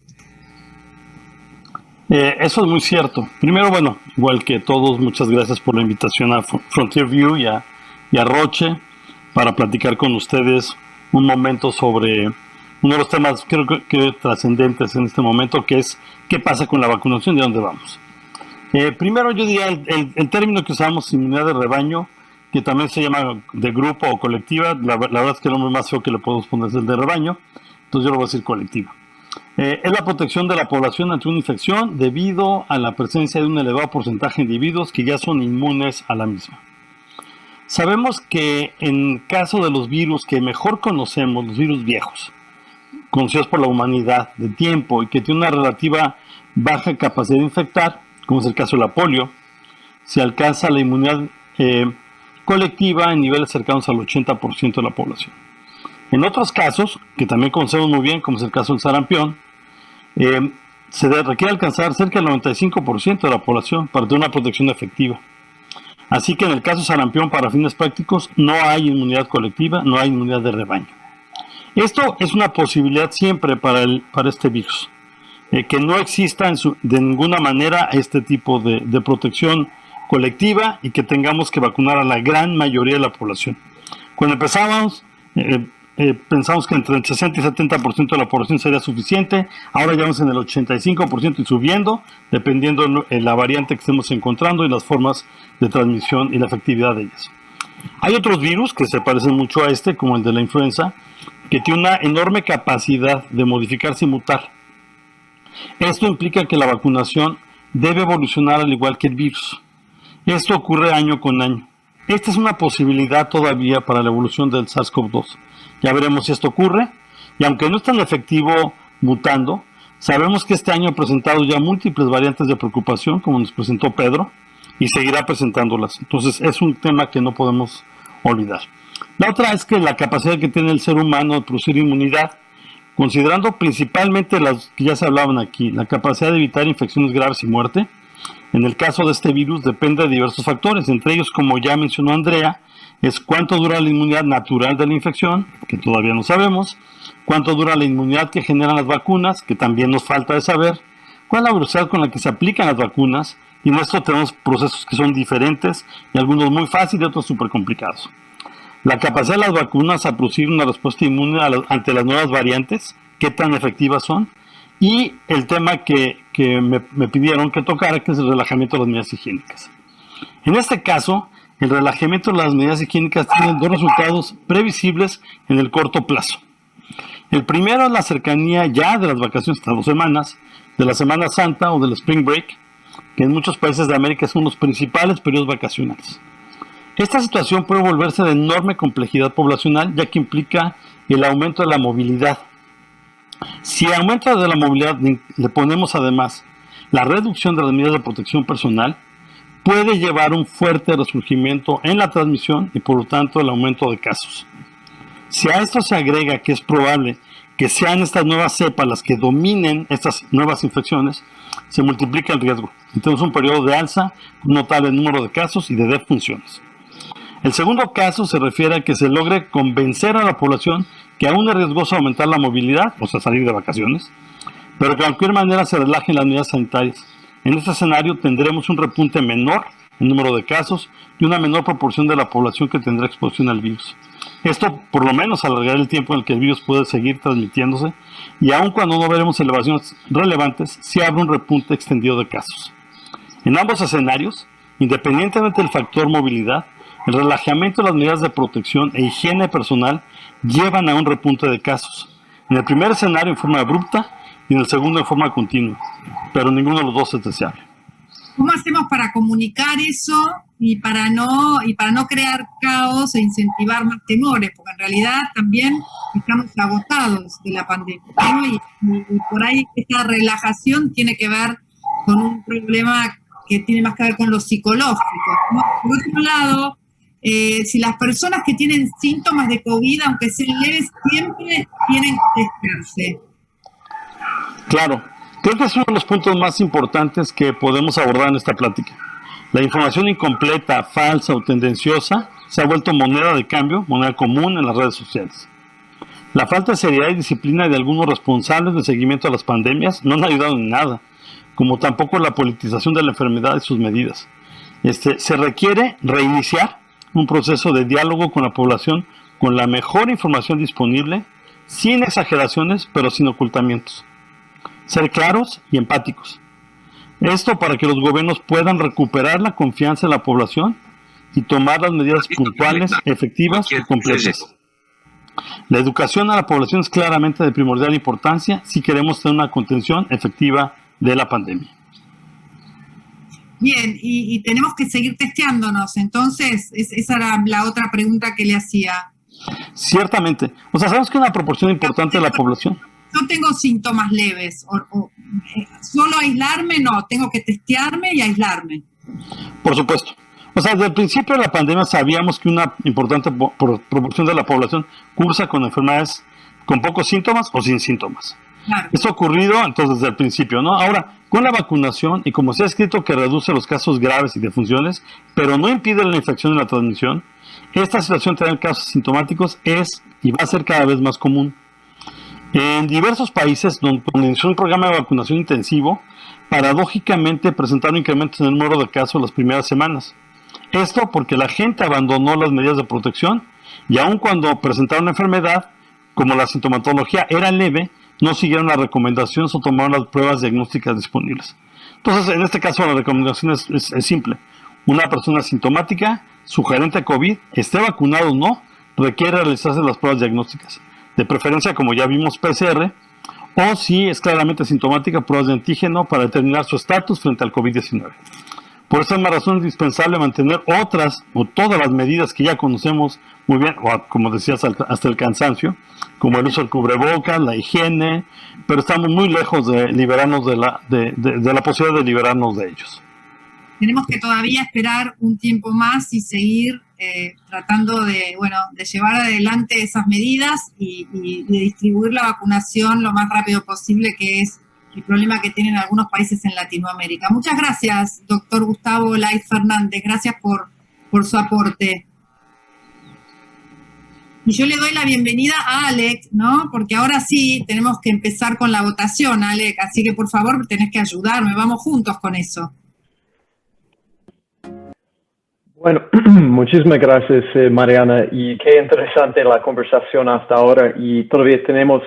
Eso es muy cierto. Primero, bueno, igual que todos, muchas gracias por la invitación a Frontier View y a Roche para platicar con ustedes un momento sobre uno de los temas creo que trascendentes en este momento, que es qué pasa con la vacunación y a dónde vamos. Primero yo diría el término que usamos, inmunidad de rebaño, que también se llama de grupo o colectiva. La verdad es que el nombre más feo que le podemos poner es el de rebaño, entonces yo lo voy a decir colectiva. Es la protección de la población ante una infección debido a la presencia de un elevado porcentaje de individuos que ya son inmunes a la misma. sabemos que en caso de los virus que mejor conocemos, los virus viejos, conocidos por la humanidad de tiempo y que tienen una relativa baja capacidad de infectar, como es el caso de la polio, se alcanza la inmunidad colectiva en niveles cercanos al 80% de la población. En otros casos, que también conocemos muy bien, como es el caso del sarampión, se requiere alcanzar cerca del 95% de la población para tener una protección efectiva. Así que en el caso de sarampión, para fines prácticos, no hay inmunidad colectiva, no hay inmunidad de rebaño. Esto es una posibilidad siempre para este virus, que no exista de ninguna manera este tipo de protección colectiva y que tengamos que vacunar a la gran mayoría de la población. Cuando empezábamos, pensamos que entre el 60 y 70% de la población sería suficiente. Ahora ya vamos en el 85% y subiendo, dependiendo de la variante que estemos encontrando y las formas de transmisión y la efectividad de ellas. Hay otros virus que se parecen mucho a este, como el de la influenza, que tiene una enorme capacidad de modificarse y mutar. Esto implica que la vacunación debe evolucionar al igual que el virus. Esto ocurre año con año. Esta es una posibilidad todavía para la evolución del SARS-CoV-2. Ya veremos si esto ocurre, y aunque no es tan efectivo mutando, sabemos que este año ha presentado ya múltiples variantes de preocupación, como nos presentó Pedro, y seguirá presentándolas. Entonces es un tema que no podemos olvidar. La otra es que la capacidad que tiene el ser humano de producir inmunidad, considerando principalmente las que ya se hablaban aquí, la capacidad de evitar infecciones graves y muerte, en el caso de este virus depende de diversos factores, entre ellos, como ya mencionó Andrea, es cuánto dura la inmunidad natural de la infección, que todavía no sabemos, cuánto dura la inmunidad que generan las vacunas, que también nos falta de saber, cuál es la velocidad con la que se aplican las vacunas, y en esto tenemos procesos que son diferentes, y algunos muy fáciles y otros súper complicados. La capacidad de las vacunas a producir una respuesta inmune ante las nuevas variantes, qué tan efectivas son, y el tema que me pidieron que tocara, que es el relajamiento de las medidas higiénicas. En este caso, el relajamiento de las medidas higiénicas tiene dos resultados previsibles en el corto plazo. El primero es la cercanía ya de las vacaciones, hasta 2 semanas, de la Semana Santa o del Spring Break, que en muchos países de América son los principales periodos vacacionales. Esta situación puede volverse de enorme complejidad poblacional, ya que implica el aumento de la movilidad. Si al aumento de la movilidad le ponemos además la reducción de las medidas de protección personal, puede llevar un fuerte resurgimiento en la transmisión y por lo tanto el aumento de casos. Si a esto se agrega que es probable que sean estas nuevas cepas las que dominen estas nuevas infecciones, se multiplica el riesgo. Tenemos un periodo de alza, un notable número de casos y de defunciones. El segundo caso se refiere a que se logre convencer a la población que aún es riesgoso aumentar la movilidad, o sea, salir de vacaciones, pero que de cualquier manera se relajen las medidas sanitarias. En este escenario tendremos un repunte menor en número de casos y una menor proporción de la población que tendrá exposición al virus. Esto por lo menos alargará el tiempo en el que el virus puede seguir transmitiéndose, y aun cuando no veremos elevaciones relevantes, sí habrá un repunte extendido de casos. En ambos escenarios, independientemente del factor movilidad, el relajamiento de las medidas de protección e higiene personal llevan a un repunte de casos. En el primer escenario en forma abrupta y en el segundo en forma continua, pero ninguno de los dos es deseable. ¿Cómo hacemos para comunicar eso y para no crear caos e incentivar más temores? Porque en realidad también estamos agotados de la pandemia, ¿no? Y por ahí esta relajación tiene que ver con un problema que tiene más que ver con lo psicológico, ¿no? Por otro lado, si las personas que tienen síntomas de COVID, aunque sean leves, siempre tienen que testarse. Claro, creo que es uno de los puntos más importantes que podemos abordar en esta plática. La información incompleta, falsa o tendenciosa se ha vuelto moneda de cambio, moneda común en las redes sociales. La falta de seriedad y disciplina de algunos responsables del seguimiento de las pandemias no han ayudado en nada, como tampoco la politización de la enfermedad y sus medidas. Se requiere reiniciar un proceso de diálogo con la población con la mejor información disponible, sin exageraciones, pero sin ocultamientos. Ser claros y empáticos. Esto para que los gobiernos puedan recuperar la confianza de la población y tomar las medidas puntuales, efectivas y completas. La educación a la población es claramente de primordial importancia si queremos tener una contención efectiva de la pandemia. Bien, y tenemos que seguir testeándonos, entonces, esa era la otra pregunta que le hacía. Ciertamente. O sea, sabemos que una proporción importante de la población. Yo tengo síntomas leves, solo aislarme, no, tengo que testearme y aislarme. Por supuesto. O sea, desde el principio de la pandemia sabíamos que una importante proporción de la población cursa con enfermedades con pocos síntomas o sin síntomas. Claro. Eso ha ocurrido entonces desde el principio, ¿no? Ahora, con la vacunación, y como se ha escrito que reduce los casos graves y defunciones, pero no impide la infección y la transmisión, esta situación de tener casos sintomáticos es y va a ser cada vez más común. En diversos países donde inició un programa de vacunación intensivo, paradójicamente presentaron incrementos en el número de casos las primeras semanas. Esto porque la gente abandonó las medidas de protección y aun cuando presentaron la enfermedad, como la sintomatología era leve, no siguieron las recomendaciones o tomaron las pruebas diagnósticas disponibles. Entonces, en este caso, la recomendación es simple. Una persona sintomática, sugerente a COVID, esté vacunado o no, requiere realizarse las pruebas diagnósticas. De preferencia, como ya vimos, PCR, o si es claramente sintomática, pruebas de antígeno para determinar su estatus frente al COVID-19. Por esa misma razón es indispensable mantener otras o todas las medidas que ya conocemos muy bien, o como decías, hasta el cansancio, como el uso del cubrebocas, la higiene, pero estamos muy lejos de liberarnos de la posibilidad de liberarnos de ellos. Tenemos que todavía esperar un tiempo más y seguir tratando de llevar adelante esas medidas y de distribuir la vacunación lo más rápido posible, que es el problema que tienen algunos países en Latinoamérica. Muchas gracias, doctor Gustavo Laiz Fernández. Gracias por su aporte. Y yo le doy la bienvenida a Alec, ¿no? Porque ahora sí tenemos que empezar con la votación, Alec. Así que, por favor, tenés que ayudarme. Vamos juntos con eso. Bueno, muchísimas gracias, Mariana. Y qué interesante la conversación hasta ahora. Y todavía tenemos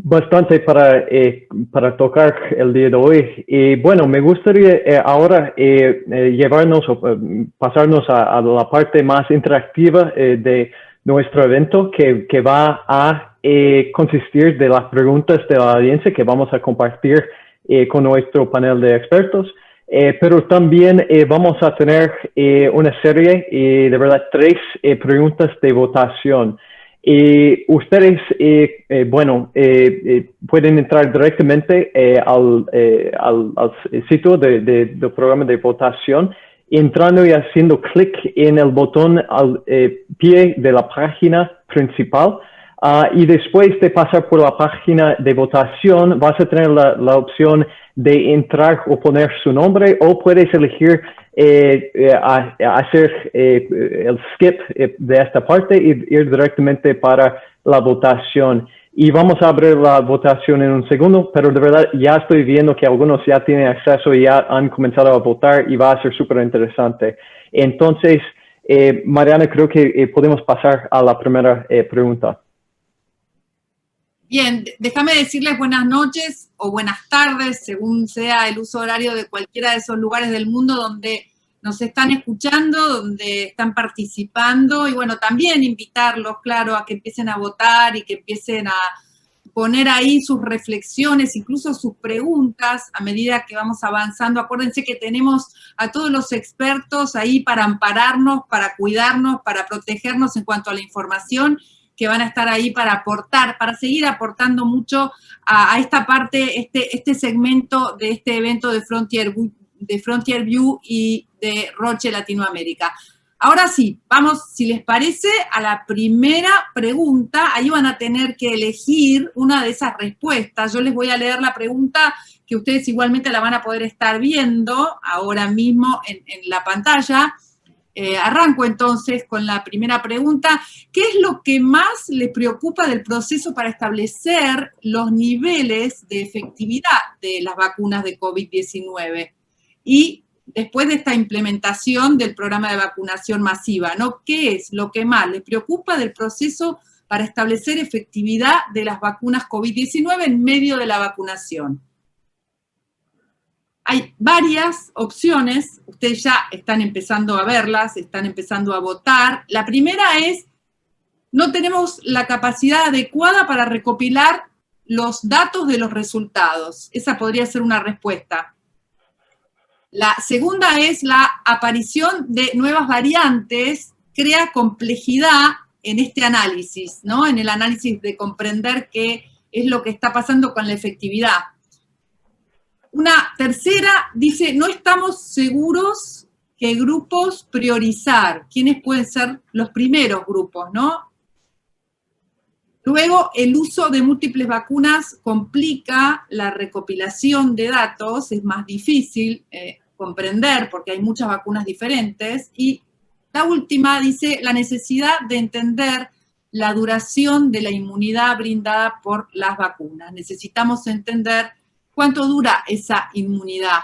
bastante para tocar el día de hoy. Y bueno, me gustaría ahora llevarnos o pasarnos a la parte más interactiva de nuestro evento, que va a consistir de las preguntas de la audiencia que vamos a compartir con nuestro panel de expertos. Pero también vamos a tener una serie, de verdad, 3 preguntas de votación. Ustedes, pueden entrar directamente al sitio del programa de votación, entrando y haciendo clic en el botón al pie de la página principal. Y después de pasar por la página de votación, vas a tener la opción de entrar o poner su nombre, o puedes elegir hacer el skip de esta parte y ir directamente para la votación. Y vamos a abrir la votación en un segundo, pero de verdad ya estoy viendo que algunos ya tienen acceso y ya han comenzado a votar y va a ser súper interesante. Entonces, Mariana, creo que podemos pasar a la primera pregunta. Bien, déjame decirles buenas noches o buenas tardes, según sea el uso horario de cualquiera de esos lugares del mundo donde nos están escuchando, donde están participando, y bueno, también invitarlos, claro, a que empiecen a votar y que empiecen a poner ahí sus reflexiones, incluso sus preguntas a medida que vamos avanzando. Acuérdense que tenemos a todos los expertos ahí para ampararnos, para cuidarnos, para protegernos en cuanto a la información, que van a estar ahí para aportar, para seguir aportando mucho a esta parte, este segmento de este evento de Frontier View y de Roche Latinoamérica. Ahora sí, vamos, si les parece, a la primera pregunta. Ahí van a tener que elegir una de esas respuestas. Yo les voy a leer la pregunta, que ustedes igualmente la van a poder estar viendo ahora mismo en la pantalla. Arranco entonces con la primera pregunta. ¿Qué es lo que más les preocupa del proceso para establecer los niveles de efectividad de las vacunas de COVID-19? Y después de esta implementación del programa de vacunación masiva, ¿no? ¿Qué es lo que más les preocupa del proceso para establecer efectividad de las vacunas COVID-19 en medio de la vacunación? Hay varias opciones, ustedes ya están empezando a verlas, están empezando a votar. La primera es, no tenemos la capacidad adecuada para recopilar los datos de los resultados. Esa podría ser una respuesta. La segunda es la aparición de nuevas variantes, crea complejidad en este análisis, ¿no? En el análisis de comprender qué es lo que está pasando con la efectividad. Una tercera dice, no estamos seguros qué grupos priorizar, quiénes pueden ser los primeros grupos, ¿no? Luego, el uso de múltiples vacunas complica la recopilación de datos, es más difícil comprender porque hay muchas vacunas diferentes. Y la última dice la necesidad de entender la duración de la inmunidad brindada por las vacunas. Necesitamos entender cuánto dura esa inmunidad.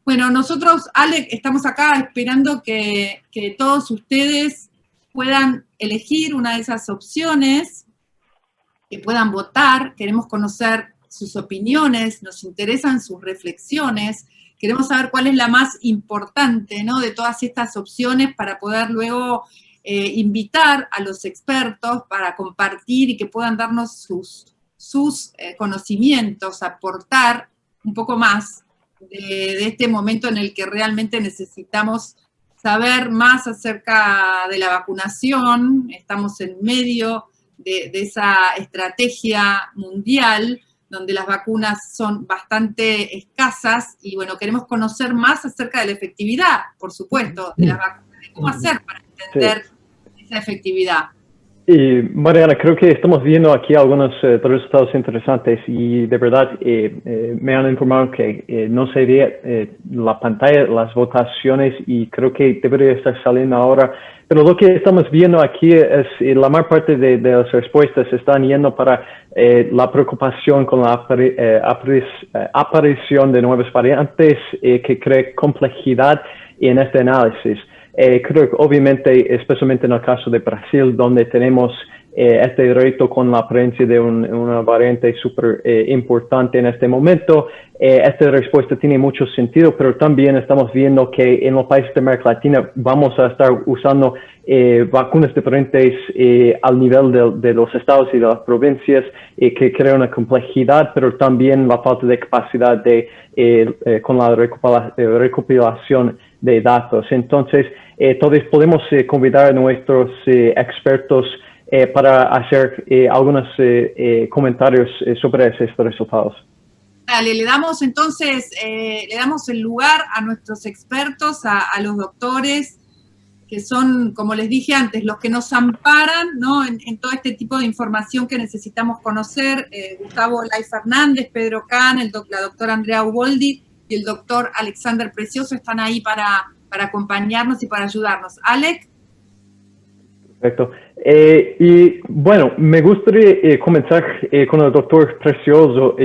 Bueno, nosotros, Alec, estamos acá esperando que todos ustedes puedan elegir una de esas opciones, que puedan votar. Queremos conocer sus opiniones, nos interesan sus reflexiones, queremos saber cuál es la más importante, ¿no?, de todas estas opciones para poder luego invitar a los expertos para compartir y que puedan darnos sus conocimientos, aportar un poco más de este momento en el que realmente necesitamos saber más acerca de la vacunación. Estamos en medio de esa estrategia mundial donde las vacunas son bastante escasas y, bueno, queremos conocer más acerca de la efectividad, por supuesto, de las vacunas, de cómo hacer para entender esa efectividad. Y Mariana, creo que estamos viendo aquí algunos resultados interesantes y de verdad me han informado que no se ve la pantalla, las votaciones, y creo que debería estar saliendo ahora. Pero lo que estamos viendo aquí es la mayor parte de las respuestas están yendo para la preocupación con la aparición de nuevas variantes que crea complejidad en este análisis. Creo que obviamente, especialmente en el caso de Brasil, donde tenemos este reto con la presencia de una variante súper importante en este momento, esta respuesta tiene mucho sentido, pero también estamos viendo que en los países de América Latina vamos a estar usando vacunas diferentes al nivel de los estados y de las provincias, que crea una complejidad, pero también la falta de capacidad con la recopilación de datos. Entonces, todos podemos convidar a nuestros expertos para hacer algunos comentarios sobre estos resultados. Dale, le damos entonces, le damos el lugar a nuestros expertos, a los doctores, que son, como les dije antes, los que nos amparan, ¿no?, en todo este tipo de información que necesitamos conocer. Gustavo Lai Fernández, Pedro Kahn, la doctora Andrea Uboldi y el doctor Alexander Precioso están ahí para acompañarnos y para ayudarnos. Alec. Perfecto. Y bueno, me gustaría comenzar con el doctor Precioso.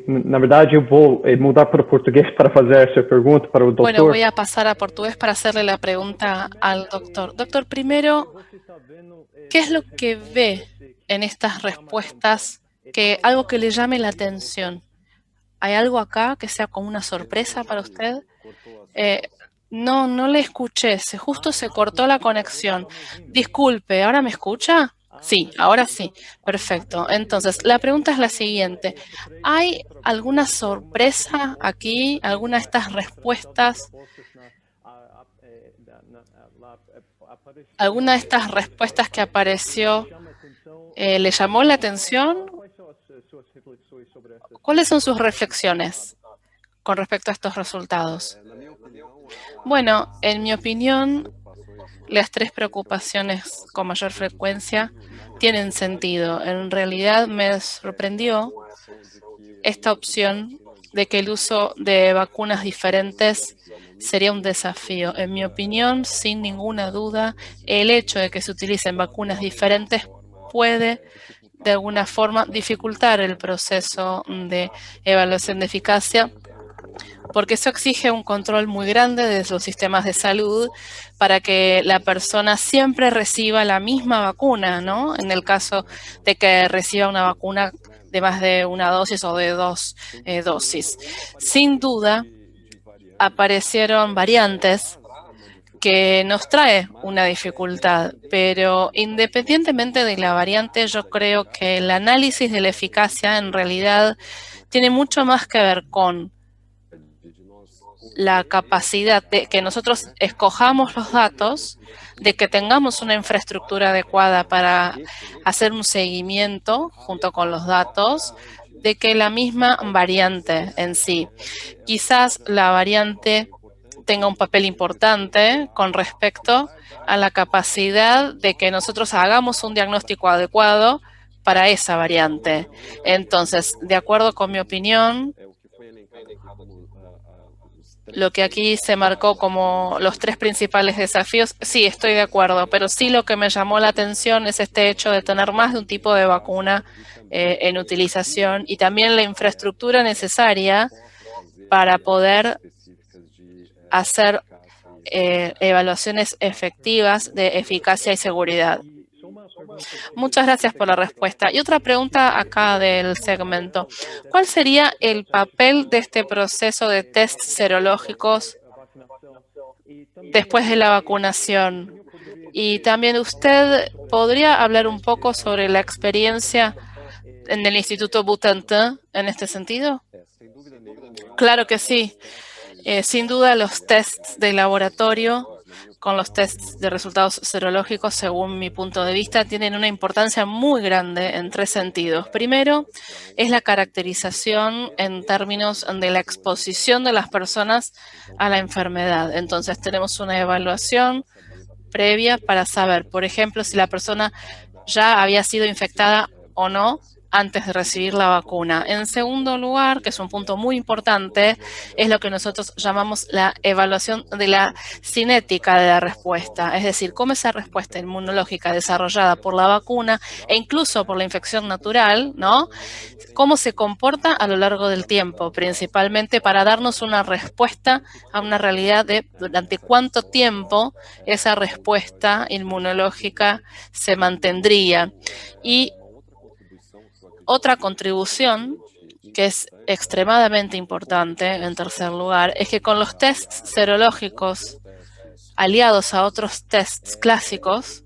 Na verdade, eu vou mudar para português para fazer essa pergunta para o doctor. Bueno, voy a pasar a portugués para hacerle la pregunta al doctor. Doctor, primero, ¿qué es lo que ve en estas respuestas, algo que le llame la atención? ¿Hay algo acá que sea como una sorpresa para usted? No le escuché, justo se cortó la conexión. Disculpe, ¿ahora me escucha? Sí, ahora sí. Perfecto. Entonces, la pregunta es la siguiente. ¿Hay alguna sorpresa aquí? ¿Alguna de estas respuestas? ¿Alguna de estas respuestas que apareció le llamó la atención? ¿Cuáles son sus reflexiones con respecto a estos resultados? Bueno, en mi opinión, las tres preocupaciones con mayor frecuencia tienen sentido. En realidad me sorprendió esta opción de que el uso de vacunas diferentes sería un desafío. En mi opinión, sin ninguna duda, el hecho de que se utilicen vacunas diferentes puede de alguna forma dificultar el proceso de evaluación de eficacia, porque eso exige un control muy grande de los sistemas de salud para que la persona siempre reciba la misma vacuna, ¿no? En el caso de que reciba una vacuna de más de una dosis o de dos dosis. Sin duda, aparecieron variantes que nos trae una dificultad, pero independientemente de la variante, yo creo que el análisis de la eficacia en realidad tiene mucho más que ver con la capacidad de que nosotros escojamos los datos, de que tengamos una infraestructura adecuada para hacer un seguimiento junto con los datos, de que la misma variante en sí. Quizás la variante tenga un papel importante con respecto a la capacidad de que nosotros hagamos un diagnóstico adecuado para esa variante. Entonces, de acuerdo con mi opinión, lo que aquí se marcó como los 3 principales desafíos, sí, estoy de acuerdo, pero sí lo que me llamó la atención es este hecho de tener más de un tipo de vacuna en utilización y también la infraestructura necesaria para poder hacer evaluaciones efectivas de eficacia y seguridad. Muchas gracias por la respuesta. Y otra pregunta acá del segmento. ¿Cuál sería el papel de este proceso de test serológicos después de la vacunación? Y también usted podría hablar un poco sobre la experiencia en el Instituto Butantan en este sentido. Claro que sí. Sin duda los tests de laboratorio con los tests de resultados serológicos, según mi punto de vista, tienen una importancia muy grande en 3 sentidos. Primero, es la caracterización en términos de la exposición de las personas a la enfermedad. Entonces, tenemos una evaluación previa para saber, por ejemplo, si la persona ya había sido infectada o no antes de recibir la vacuna. En segundo lugar, que es un punto muy importante, es lo que nosotros llamamos la evaluación de la cinética de la respuesta, es decir, cómo esa respuesta inmunológica desarrollada por la vacuna e incluso por la infección natural, ¿no? Cómo se comporta a lo largo del tiempo, principalmente para darnos una respuesta a una realidad de durante cuánto tiempo esa respuesta inmunológica se mantendría. Y otra contribución que es extremadamente importante, en tercer lugar, es que con los tests serológicos aliados a otros tests clásicos,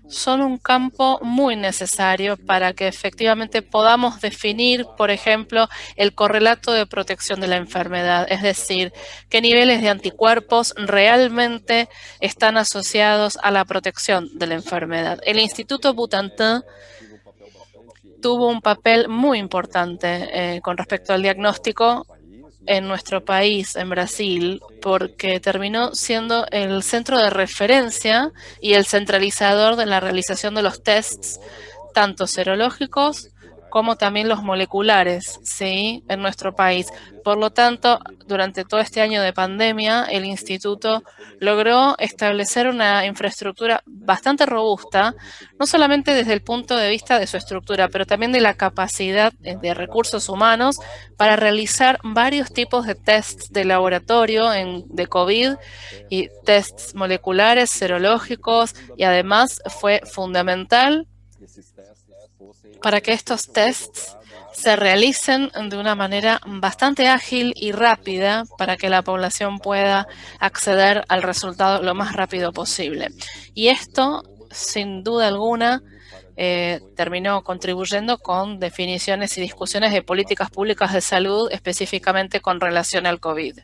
son un campo muy necesario para que efectivamente podamos definir, por ejemplo, el correlato de protección de la enfermedad, es decir, qué niveles de anticuerpos realmente están asociados a la protección de la enfermedad. El Instituto Butantan tuvo un papel muy importante con respecto al diagnóstico en nuestro país, en Brasil, porque terminó siendo el centro de referencia y el centralizador de la realización de los tests, tanto serológicos como también los moleculares, ¿sí?, en nuestro país. Por lo tanto, durante todo este año de pandemia, el instituto logró establecer una infraestructura bastante robusta, no solamente desde el punto de vista de su estructura, pero también de la capacidad de recursos humanos para realizar varios tipos de tests de laboratorio de COVID y tests moleculares, serológicos, y además fue fundamental para que estos tests se realicen de una manera bastante ágil y rápida para que la población pueda acceder al resultado lo más rápido posible. Y esto, sin duda alguna, terminó contribuyendo con definiciones y discusiones de políticas públicas de salud, específicamente con relación al COVID.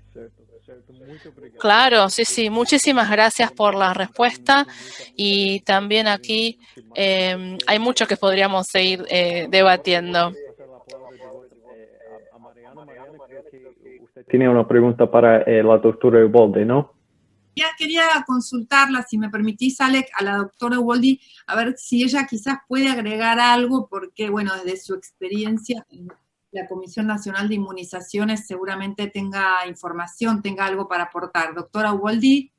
Claro, sí, sí. Muchísimas gracias por la respuesta y también aquí hay mucho que podríamos seguir debatiendo. Tiene una pregunta para la doctora Uboldi, ¿no? Quería consultarla, si me permitís, Alec, a la doctora Uboldi, a ver si ella quizás puede agregar algo, porque, bueno, desde su experiencia en la Comisión Nacional de Inmunizaciones seguramente tenga información, tenga algo para aportar. Doctora Uboldi.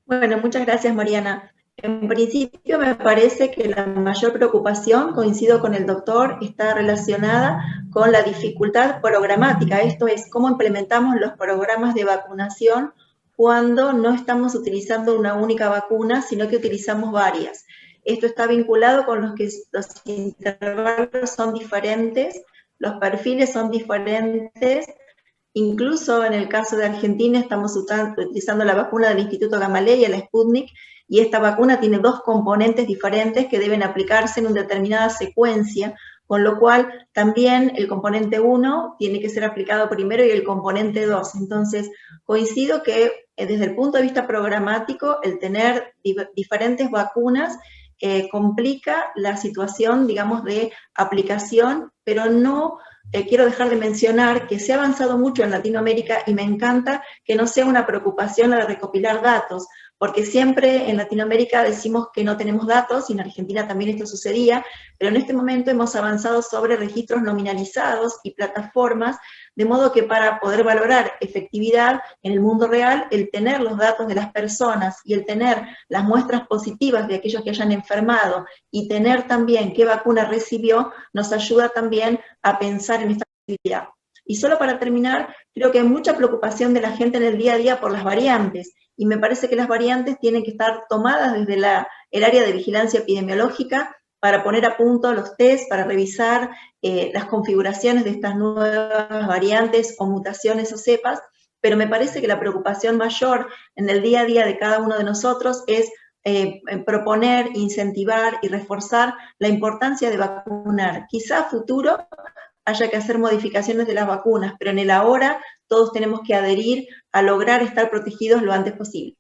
Bueno, muchas gracias, Mariana. En principio me parece que la mayor preocupación, coincido con el doctor, está relacionada con la dificultad programática. Esto es, cómo implementamos los programas de vacunación cuando no estamos utilizando una única vacuna, sino que utilizamos varias. Esto está vinculado con los que los intervalos son diferentes, los perfiles son diferentes. Incluso en el caso de Argentina estamos utilizando la vacuna del Instituto Gamaleya, la Sputnik, y esta vacuna tiene 2 componentes diferentes que deben aplicarse en una determinada secuencia, con lo cual también el componente 1 tiene que ser aplicado primero y el componente 2. Entonces, coincido que desde el punto de vista programático, el tener diferentes vacunas complica la situación, digamos, de aplicación, pero no quiero dejar de mencionar que se ha avanzado mucho en Latinoamérica y me encanta que no sea una preocupación la de recopilar datos, porque siempre en Latinoamérica decimos que no tenemos datos, y en Argentina también esto sucedía, pero en este momento hemos avanzado sobre registros nominalizados y plataformas, de modo que para poder valorar efectividad en el mundo real, el tener los datos de las personas y el tener las muestras positivas de aquellos que hayan enfermado y tener también qué vacuna recibió, nos ayuda también a pensar en esta posibilidad. Y solo para terminar, creo que hay mucha preocupación de la gente en el día a día por las variantes, y me parece que las variantes tienen que estar tomadas desde el área de vigilancia epidemiológica para poner a punto los test, para revisar las configuraciones de estas nuevas variantes o mutaciones o cepas, pero me parece que la preocupación mayor en el día a día de cada uno de nosotros es proponer, incentivar y reforzar la importancia de vacunar. Quizá a futuro haya que hacer modificaciones de las vacunas, pero en el ahora todos tenemos que adherir a lograr estar protegidos lo antes posible.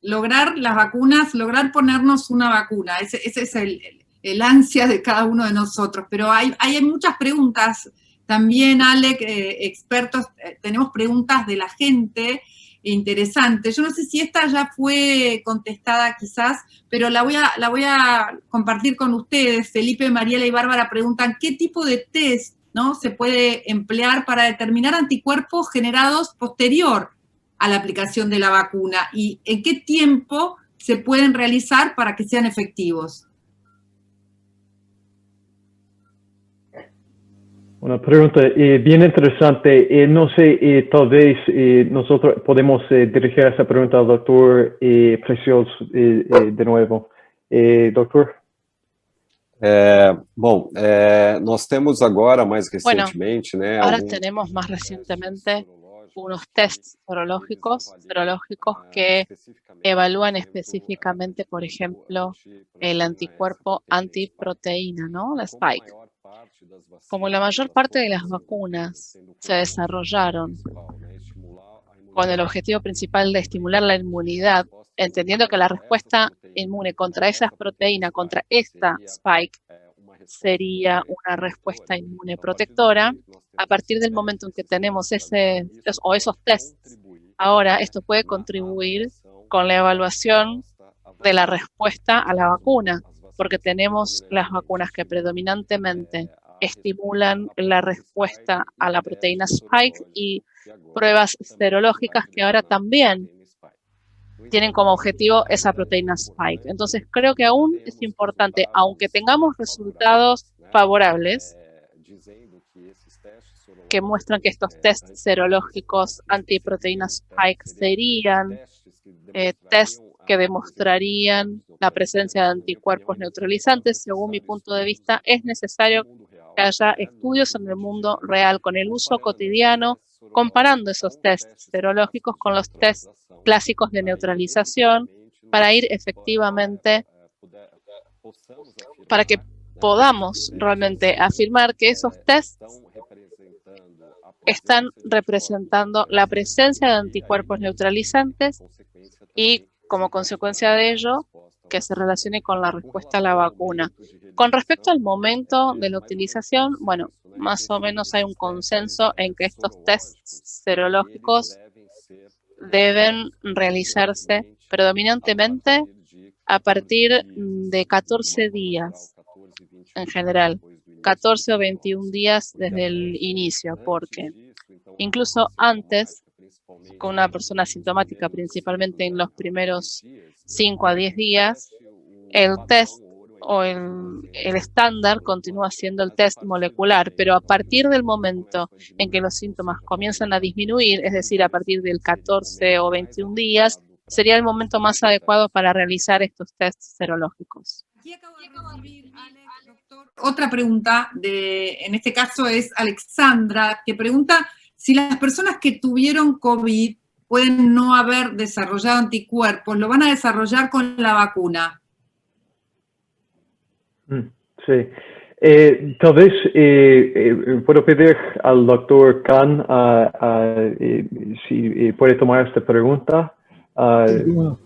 Lograr las vacunas, lograr ponernos una vacuna, ese es el ansia de cada uno de nosotros, pero hay muchas preguntas también, Alec, expertos, tenemos preguntas de la gente interesantes. Yo no sé si esta ya fue contestada quizás, pero la voy a compartir con ustedes. Felipe, Mariela y Bárbara preguntan, ¿qué tipo de test, ¿no?, se puede emplear para determinar anticuerpos generados posterior a la aplicación de la vacuna? ¿Y en qué tiempo se pueden realizar para que sean efectivos? Una pregunta bien interesante. No sé, tal vez nosotros podemos dirigir esa pregunta al doctor Precioso de nuevo. Doctor? Bom, nós temos agora, mais recentemente, né? Ahora tenemos más recientemente unos tests serológicos que evalúan específicamente, por ejemplo, el anticuerpo antiproteína, ¿no?, la Spike. Como la mayor parte de las vacunas se desarrollaron con el objetivo principal de estimular la inmunidad, entendiendo que la respuesta inmune contra esas proteínas, contra esta Spike, sería una respuesta inmune protectora, a partir del momento en que tenemos esos tests, ahora esto puede contribuir con la evaluación de la respuesta a la vacuna, porque tenemos las vacunas que predominantemente estimulan la respuesta a la proteína Spike y pruebas serológicas que ahora también tienen como objetivo esa proteína Spike. Entonces creo que aún es importante, aunque tengamos resultados favorables que muestran que estos tests serológicos antiproteína Spike serían tests que demostrarían la presencia de anticuerpos neutralizantes, según mi punto de vista, es necesario que haya estudios en el mundo real con el uso cotidiano, comparando esos tests serológicos con los tests clásicos de neutralización para ir efectivamente, para que podamos realmente afirmar que esos tests están representando la presencia de anticuerpos neutralizantes y, como consecuencia de ello, que se relacione con la respuesta a la vacuna. Con respecto al momento de la utilización, bueno, más o menos hay un consenso en que estos tests serológicos deben realizarse predominantemente a partir de 14 días, en general, 14 o 21 días desde el inicio, porque incluso antes, con una persona asintomática, principalmente en los primeros 5 a 10 días, el test o el estándar continúa siendo el test molecular, pero a partir del momento en que los síntomas comienzan a disminuir, es decir, a partir del 14 o 21 días, sería el momento más adecuado para realizar estos tests serológicos. Aquí acabo de recibir, Alex, doctor, otra pregunta, en este caso es Alexandra, que pregunta si las personas que tuvieron COVID pueden no haber desarrollado anticuerpos, ¿lo van a desarrollar con la vacuna? Sí. Tal vez puedo pedir al doctor Khan si puede tomar esta pregunta. Sí, bueno,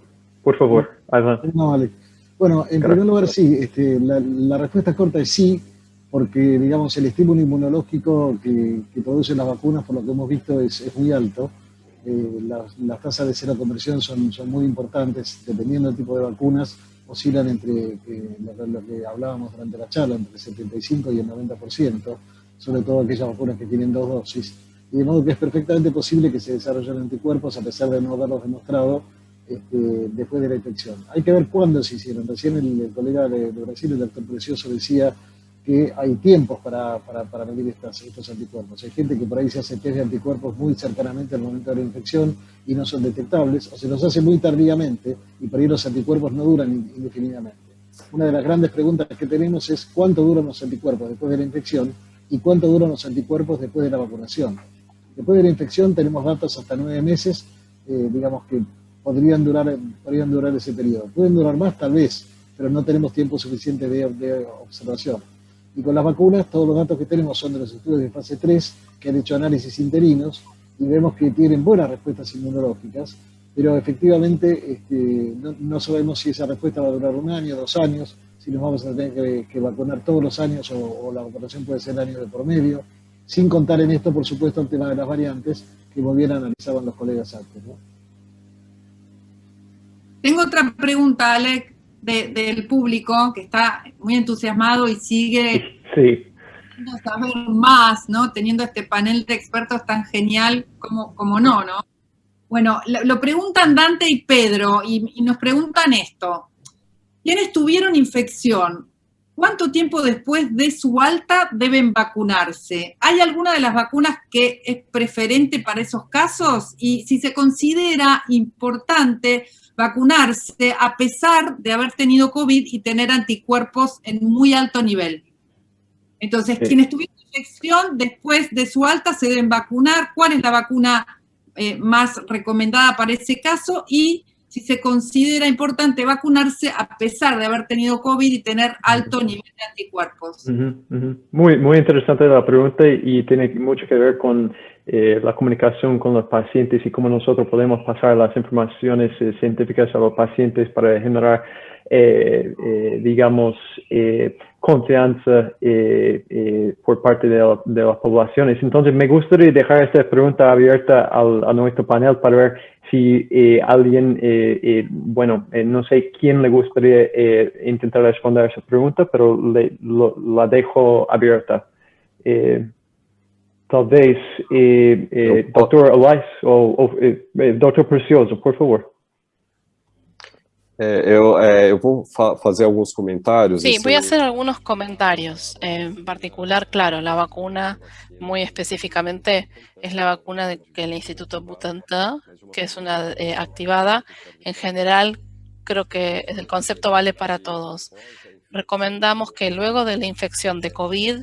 Por favor, adelante. no, vale. Bueno, en primer lugar, sí, la respuesta corta es sí, porque, digamos, el estímulo inmunológico que producen las vacunas, por lo que hemos visto, es muy alto. Las tasas de seroconversión son muy importantes, dependiendo del tipo de vacunas, oscilan entre lo que hablábamos durante la charla, entre el 75 y el 90%, sobre todo aquellas vacunas que tienen 2 dosis. Y de modo que es perfectamente posible que se desarrollen anticuerpos a pesar de no haberlos demostrado después de la infección. Hay que ver cuándo se hicieron. Recién el colega de Brasil, el doctor Precioso, decía que hay tiempos para medir estos anticuerpos. Hay gente que por ahí se hace test de anticuerpos muy cercanamente al momento de la infección y no son detectables, o se los hace muy tardíamente y por ahí los anticuerpos no duran indefinidamente. Una de las grandes preguntas que tenemos es cuánto duran los anticuerpos después de la infección y cuánto duran los anticuerpos después de la vacunación. Después de la infección tenemos datos hasta 9 meses, digamos que podrían durar ese periodo. Pueden durar más, tal vez, pero no tenemos tiempo suficiente de observación. Y con las vacunas, todos los datos que tenemos son de los estudios de fase 3, que han hecho análisis interinos, y vemos que tienen buenas respuestas inmunológicas, pero efectivamente no sabemos si esa respuesta va a durar 1 año, 2 años, si nos vamos a tener que vacunar todos los años o la vacunación puede ser año de por medio, sin contar en esto, por supuesto, el tema de las variantes, que muy bien analizaban los colegas antes, ¿no? Tengo otra pregunta, Alec, del público que está muy entusiasmado y sigue queriendo saber más, ¿no? Teniendo este panel de expertos tan genial como no, ¿no? Bueno, lo preguntan Dante y Pedro y nos preguntan esto. ¿Quiénes tuvieron infección? ¿Cuánto tiempo después de su alta deben vacunarse? ¿Hay alguna de las vacunas que es preferente para esos casos? Y si se considera importante vacunarse a pesar de haber tenido COVID y tener anticuerpos en muy alto nivel. Entonces, quienes tuvieron infección después de su alta se deben vacunar. ¿Cuál es la vacuna más recomendada para ese caso? Y si se considera importante vacunarse a pesar de haber tenido COVID y tener alto nivel de anticuerpos. Muy interesante la pregunta y tiene mucho que ver con la comunicación con los pacientes y cómo nosotros podemos pasar las informaciones científicas a los pacientes para generar, digamos, confianza por parte de las poblaciones. Entonces, me gustaría dejar esta pregunta abierta a nuestro panel para ver si alguien, bueno, no sé quién le gustaría intentar responder a esa pregunta, pero la dejo abierta. Tal vez, Dr. Elias o Dr. Precioso, por favor. Eu vou fazer alguns comentários. Sí, voy a hacer algunos comentarios. En particular, claro, la vacuna, muy específicamente, es la vacuna que el Instituto Butantan, que es una activada. En general, creo que el concepto vale para todos. Recomendamos que luego de la infección de COVID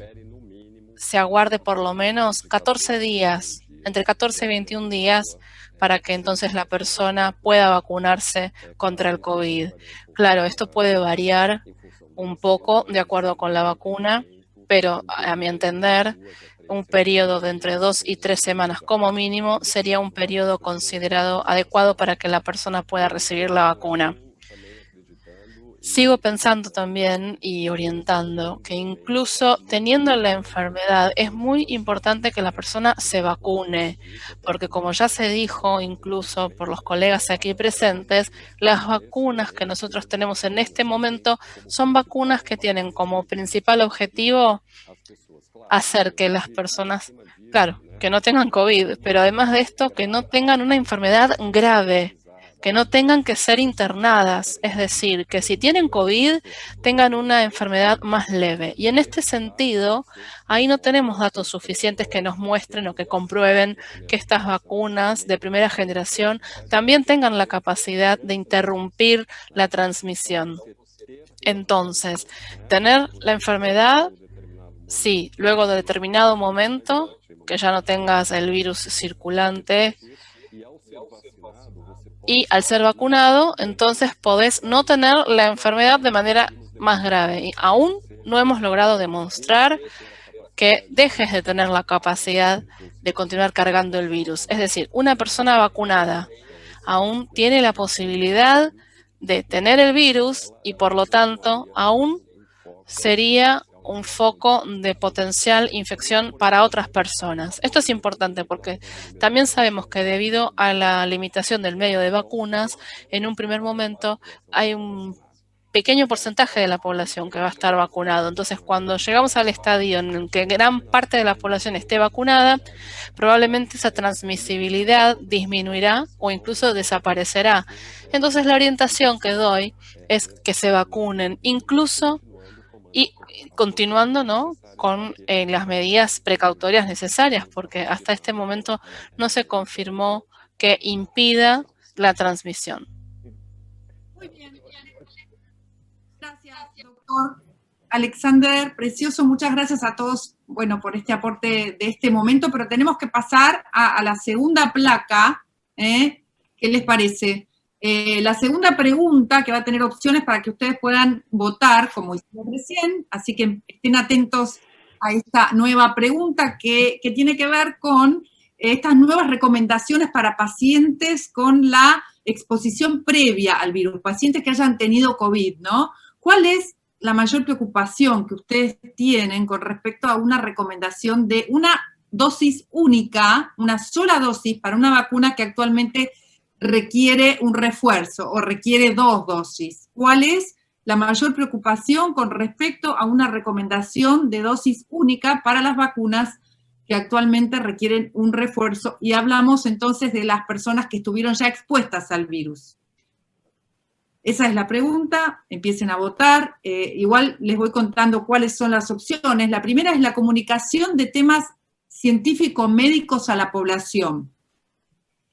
se aguarde por lo menos 14 días, entre 14 y 21 días, para que entonces la persona pueda vacunarse contra el COVID. Claro, esto puede variar un poco de acuerdo con la vacuna, pero a mi entender, un periodo de entre 2 y 3 semanas como mínimo sería un periodo considerado adecuado para que la persona pueda recibir la vacuna. Sigo pensando también y orientando que incluso teniendo la enfermedad es muy importante que la persona se vacune, porque como ya se dijo incluso por los colegas aquí presentes, las vacunas que nosotros tenemos en este momento son vacunas que tienen como principal objetivo hacer que las personas, claro, que no tengan COVID, pero además de esto, que no tengan una enfermedad grave, que no tengan que ser internadas, es decir, que si tienen COVID tengan una enfermedad más leve. Y en este sentido, ahí no tenemos datos suficientes que nos muestren o que comprueben que estas vacunas de primera generación también tengan la capacidad de interrumpir la transmisión. Entonces, tener la enfermedad, sí, luego de determinado momento, que ya no tengas el virus circulante, y al ser vacunado, entonces podés no tener la enfermedad de manera más grave. Y aún no hemos logrado demostrar que dejes de tener la capacidad de continuar cargando el virus. Es decir, una persona vacunada aún tiene la posibilidad de tener el virus y por lo tanto aún sería un foco de potencial infección para otras personas. Esto es importante porque también sabemos que debido a la limitación del medio de vacunas, en un primer momento hay un pequeño porcentaje de la población que va a estar vacunado. Entonces, cuando llegamos al estadio en el que gran parte de la población esté vacunada, probablemente esa transmisibilidad disminuirá o incluso desaparecerá. Entonces, la orientación que doy es que se vacunen, incluso y continuando, ¿no?, con las medidas precautorias necesarias, porque hasta este momento no se confirmó que impida la transmisión. Muy bien. Gracias, doctor Alexander. Precioso, muchas gracias a todos, bueno, por este aporte de este momento, pero tenemos que pasar a la segunda placa. ¿Qué les parece? La segunda pregunta, que va a tener opciones para que ustedes puedan votar, como hicimos recién, así que estén atentos a esta nueva pregunta que tiene que ver con estas nuevas recomendaciones para pacientes con la exposición previa al virus, pacientes que hayan tenido COVID, ¿no? ¿Cuál es la mayor preocupación que ustedes tienen con respecto a una recomendación de una dosis única, una sola dosis para una vacuna que actualmente requiere un refuerzo o requiere 2 dosis? ¿Cuál es la mayor preocupación con respecto a una recomendación de dosis única para las vacunas que actualmente requieren un refuerzo? Y hablamos entonces de las personas que estuvieron ya expuestas al virus. Esa es la pregunta, empiecen a votar. Igual les voy contando cuáles son las opciones. La primera es la comunicación de temas científico-médicos a la población.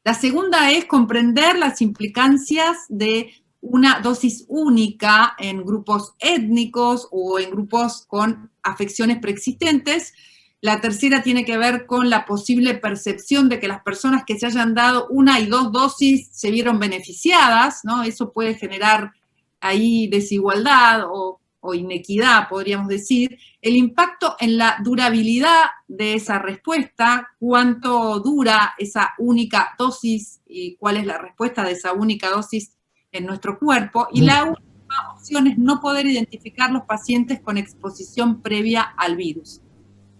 La segunda es comprender las implicancias de una dosis única en grupos étnicos o en grupos con afecciones preexistentes. La tercera tiene que ver con la posible percepción de que las personas que se hayan dado 1 y 2 dosis se vieron beneficiadas, ¿no? Eso puede generar ahí desigualdad o inequidad, podríamos decir. El impacto en la durabilidad de esa respuesta, cuánto dura esa única dosis y cuál es la respuesta de esa única dosis en nuestro cuerpo. Y la última opción es no poder identificar los pacientes con exposición previa al virus.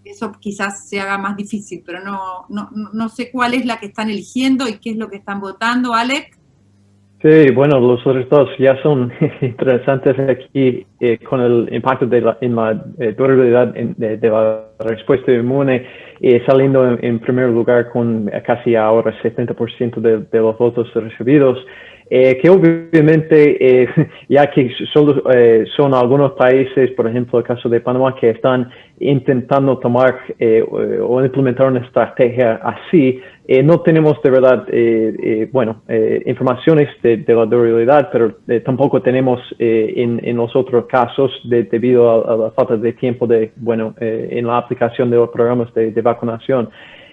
Eso quizás se haga más difícil, pero no sé cuál es la que están eligiendo y qué es lo que están votando. Alec. Sí, bueno, los resultados ya son interesantes aquí con el impacto en la durabilidad de la respuesta inmune, saliendo en primer lugar con casi ahora 70% de los votos recibidos. Que obviamente, ya que solo son algunos países, por ejemplo el caso de Panamá, que están intentando tomar o implementar una estrategia así, no tenemos de verdad, informaciones de la durabilidad, pero tampoco tenemos en los otros casos, debido a la falta de tiempo en la aplicación de los programas de vacunación.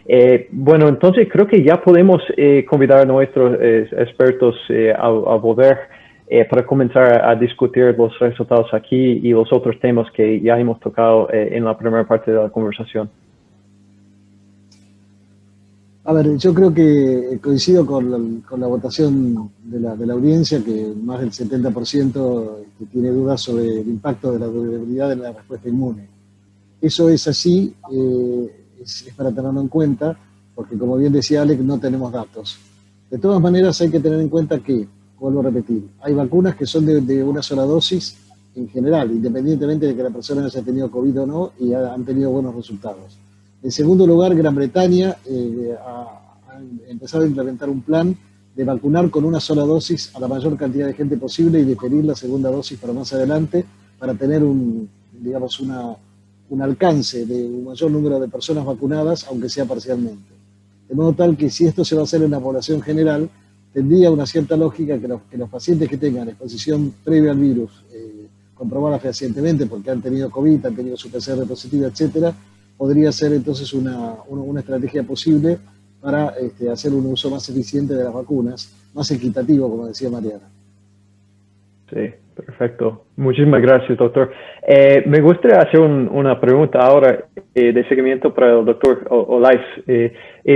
Entonces creo que ya podemos convidar a nuestros expertos a volver para comenzar a discutir los resultados aquí y los otros temas que ya hemos tocado en la primera parte de la conversación. A ver, yo creo que coincido con la votación de la audiencia, que más del 70% tiene dudas sobre el impacto de la durabilidad en la respuesta inmune. Eso es así. Es para tenerlo en cuenta, porque como bien decía Alex, no tenemos datos. De todas maneras hay que tener en cuenta que, vuelvo a repetir, hay vacunas que son de una sola dosis en general, independientemente de que la persona haya tenido COVID o no, y han tenido buenos resultados. En segundo lugar, Gran Bretaña ha empezado a implementar un plan de vacunar con una sola dosis a la mayor cantidad de gente posible y diferir la segunda dosis para más adelante, para tener un alcance de un mayor número de personas vacunadas, aunque sea parcialmente. De modo tal que si esto se va a hacer en la población general, tendría una cierta lógica que los pacientes que tengan exposición previa al virus, comprobada fehacientemente porque han tenido COVID, han tenido su PCR positiva, etcétera, podría ser entonces una estrategia posible para hacer un uso más eficiente de las vacunas, más equitativo, como decía Mariana. Sí, Perfecto. Muchísimas gracias, doctor. Me gustaría hacer una pregunta ahora de seguimiento para el doctor Olais.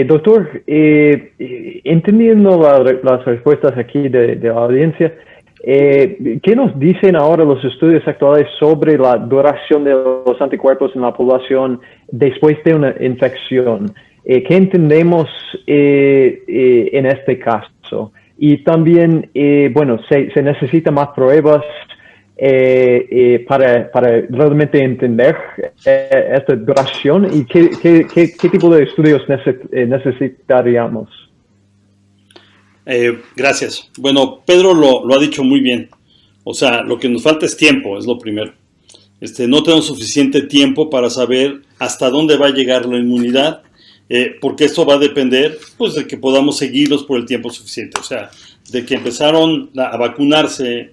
Doctor, entendiendo las respuestas aquí de la audiencia, ¿qué nos dicen ahora los estudios actuales sobre la duración de los anticuerpos en la población después de una infección? ¿Qué entendemos en este caso? Y también, bueno, se necesitan más pruebas para realmente entender esta duración y qué tipo de estudios necesitaríamos. Gracias. Bueno, Pedro lo ha dicho muy bien. O sea, lo que nos falta es tiempo, es lo primero. No tenemos suficiente tiempo para saber hasta dónde va a llegar la inmunidad, porque esto va a depender pues, de que podamos seguirlos por el tiempo suficiente. O sea, de que empezaron a vacunarse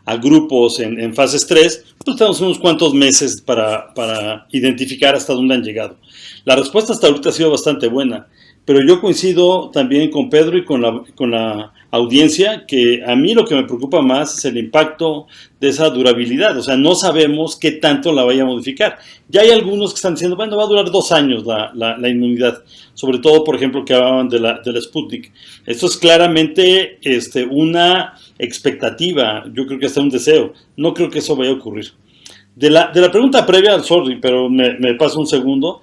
a grupos en fases 3, pues tenemos unos cuantos meses para identificar hasta dónde han llegado. La respuesta hasta ahorita ha sido bastante buena, pero yo coincido también con Pedro y con la audiencia que a mí lo que me preocupa más es el impacto de esa durabilidad. O sea, no sabemos qué tanto la vaya a modificar. Ya hay algunos que están diciendo, bueno, va a durar 2 años la inmunidad. Sobre todo, por ejemplo, que hablaban de la Sputnik. Esto es claramente una expectativa, yo creo que hasta un deseo. No creo que eso vaya a ocurrir. De la pregunta previa, sorry, pero me paso un segundo.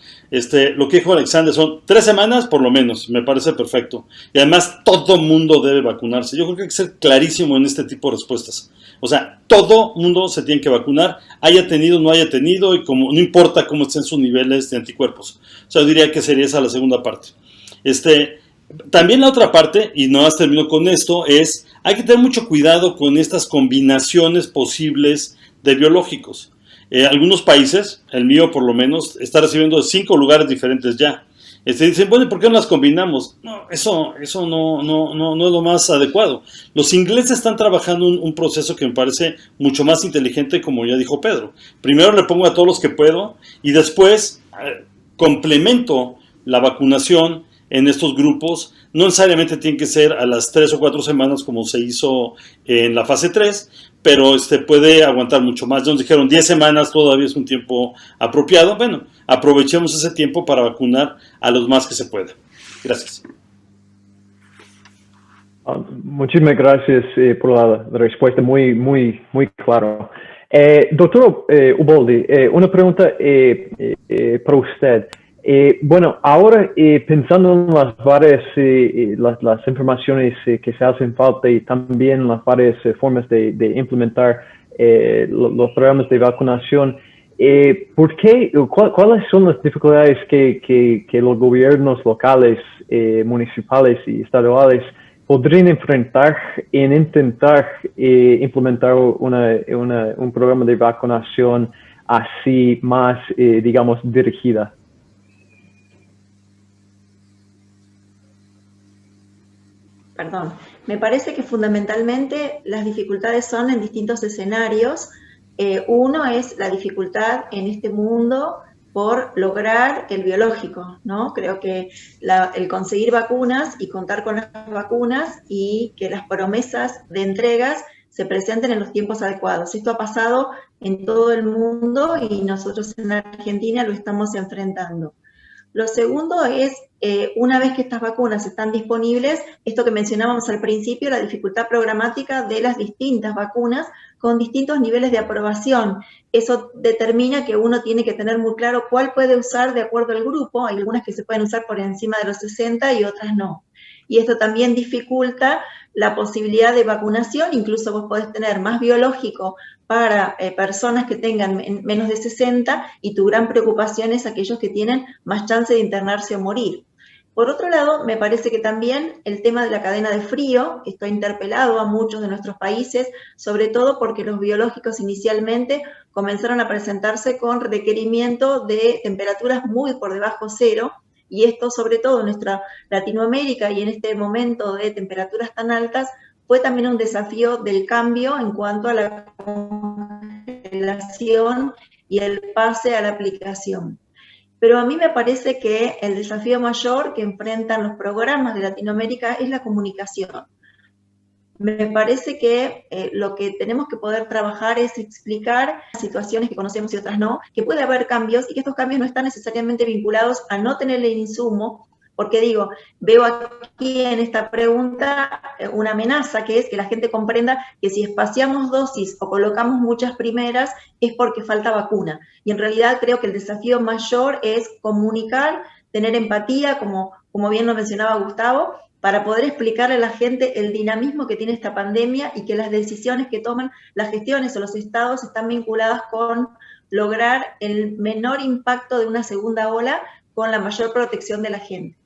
Lo que dijo Alexander son 3 semanas por lo menos, me parece perfecto. Y además todo mundo debe vacunarse. Yo creo que hay que ser clarísimo en este tipo de respuestas. O sea, todo mundo se tiene que vacunar, haya tenido o no haya tenido, y no importa cómo estén sus niveles de anticuerpos. O sea, yo diría que sería esa la segunda parte. También la otra parte, y no más termino con esto, es hay que tener mucho cuidado con estas combinaciones posibles de biológicos. Algunos países, el mío por lo menos, está recibiendo de 5 lugares diferentes ya. Dicen, bueno, ¿por qué no las combinamos? No, eso no es lo más adecuado. Los ingleses están trabajando un proceso que me parece mucho más inteligente, como ya dijo Pedro. Primero le pongo a todos los que puedo y después complemento la vacunación en estos grupos. No necesariamente tiene que ser a las 3 o 4 semanas como se hizo en la fase 3, pero puede aguantar mucho más. Nos dijeron 10 semanas todavía es un tiempo apropiado. Bueno, aprovechemos ese tiempo para vacunar a los más que se pueda. Gracias. Muchísimas gracias por la respuesta, muy claro. Doctor Uboldi, una pregunta para usted. Bueno, ahora pensando en las varias las informaciones que se hacen falta y también las varias formas de implementar los programas de vacunación, ¿cuáles son las dificultades que los gobiernos locales, municipales y estatales podrían enfrentar en intentar implementar un programa de vacunación así más, digamos, dirigida? Perdón, me parece que fundamentalmente las dificultades son en distintos escenarios. Uno es la dificultad en este mundo por lograr el biológico, ¿no? Creo que el conseguir vacunas y contar con las vacunas y que las promesas de entregas se presenten en los tiempos adecuados. Esto ha pasado en todo el mundo y nosotros en Argentina lo estamos enfrentando. Lo segundo es, una vez que estas vacunas están disponibles, esto que mencionábamos al principio, la dificultad programática de las distintas vacunas con distintos niveles de aprobación. Eso determina que uno tiene que tener muy claro cuál puede usar de acuerdo al grupo. Hay algunas que se pueden usar por encima de los 60 y otras no. Y esto también dificulta la posibilidad de vacunación. Incluso vos podés tener más biológico para personas que tengan menos de 60 y tu gran preocupación es aquellos que tienen más chance de internarse o morir. Por otro lado, me parece que también el tema de la cadena de frío, esto ha interpelado a muchos de nuestros países, sobre todo porque los biológicos inicialmente comenzaron a presentarse con requerimiento de temperaturas muy por debajo cero, y esto sobre todo en nuestra Latinoamérica y en este momento de temperaturas tan altas, fue también un desafío del cambio en cuanto a la congelación y el pase a la aplicación. Pero a mí me parece que el desafío mayor que enfrentan los programas de Latinoamérica es la comunicación. Me parece que lo que tenemos que poder trabajar es explicar situaciones que conocemos y otras no, que puede haber cambios y que estos cambios no están necesariamente vinculados a no tener el insumo, porque digo, veo aquí en esta pregunta una amenaza, que es que la gente comprenda que si espaciamos dosis o colocamos muchas primeras es porque falta vacuna. Y en realidad creo que el desafío mayor es comunicar, tener empatía, como bien lo mencionaba Gustavo, para poder explicarle a la gente el dinamismo que tiene esta pandemia y que las decisiones que toman las gestiones o los estados están vinculadas con lograr el menor impacto de una segunda ola con la mayor protección de la gente.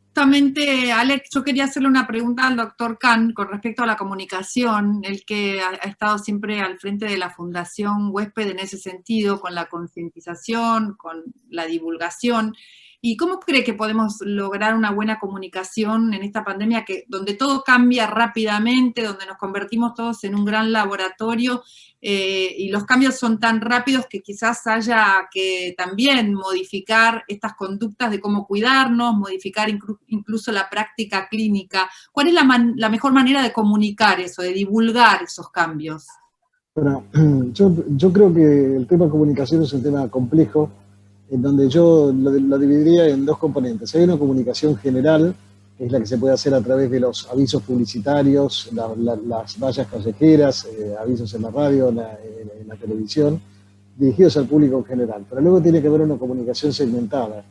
Justamente, Alex, yo quería hacerle una pregunta al doctor Khan con respecto a la comunicación, el que ha estado siempre al frente de la Fundación Huésped en ese sentido, con la concientización, con la divulgación. ¿Y cómo cree que podemos lograr una buena comunicación en esta pandemia donde todo cambia rápidamente, donde nos convertimos todos en un gran laboratorio y los cambios son tan rápidos que quizás haya que también modificar estas conductas de cómo cuidarnos, modificar incluso la práctica clínica? ¿Cuál es la mejor manera de comunicar eso, de divulgar esos cambios? Bueno, yo creo que el tema comunicación es un tema complejo, en donde yo lo dividiría en dos componentes. Hay una comunicación general, que es la que se puede hacer a través de los avisos publicitarios, las vallas callejeras, avisos en la radio, en la televisión, dirigidos al público en general. Pero luego tiene que haber una comunicación segmentada.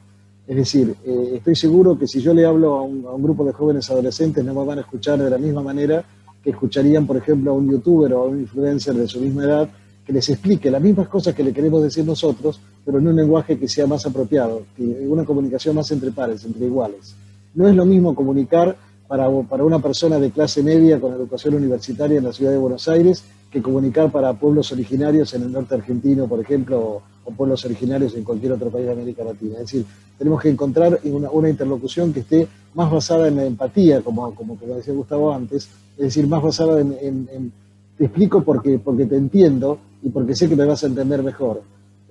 Es decir, estoy seguro que si yo le hablo a un grupo de jóvenes adolescentes, no me van a escuchar de la misma manera que escucharían, por ejemplo, a un youtuber o a un influencer de su misma edad, que les explique las mismas cosas que le queremos decir nosotros, pero en un lenguaje que sea más apropiado, que una comunicación más entre pares, entre iguales. No es lo mismo comunicar para una persona de clase media con educación universitaria en la ciudad de Buenos Aires que comunicar para pueblos originarios en el norte argentino, por ejemplo, o pueblos originarios en cualquier otro país de América Latina. Es decir, tenemos que encontrar una interlocución que esté más basada en la empatía, como decía Gustavo antes, es decir, más basada en te explico porque te entiendo y porque sé que me vas a entender mejor.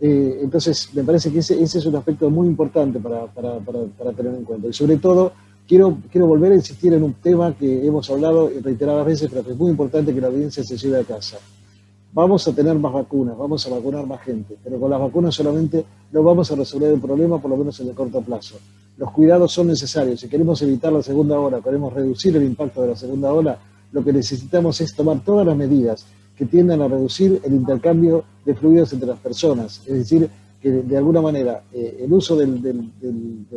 Entonces, me parece que ese es un aspecto muy importante para tener en cuenta. Y sobre todo, quiero volver a insistir en un tema que hemos hablado reiteradas veces, pero que es muy importante que la audiencia se lleve a casa. Vamos a tener más vacunas, vamos a vacunar más gente, pero con las vacunas solamente no vamos a resolver el problema, por lo menos en el corto plazo. Los cuidados son necesarios. Si queremos evitar la segunda ola, queremos reducir el impacto de la segunda ola, lo que necesitamos es tomar todas las medidas que tiendan a reducir el intercambio de fluidos entre las personas. Es decir, que de alguna manera el uso del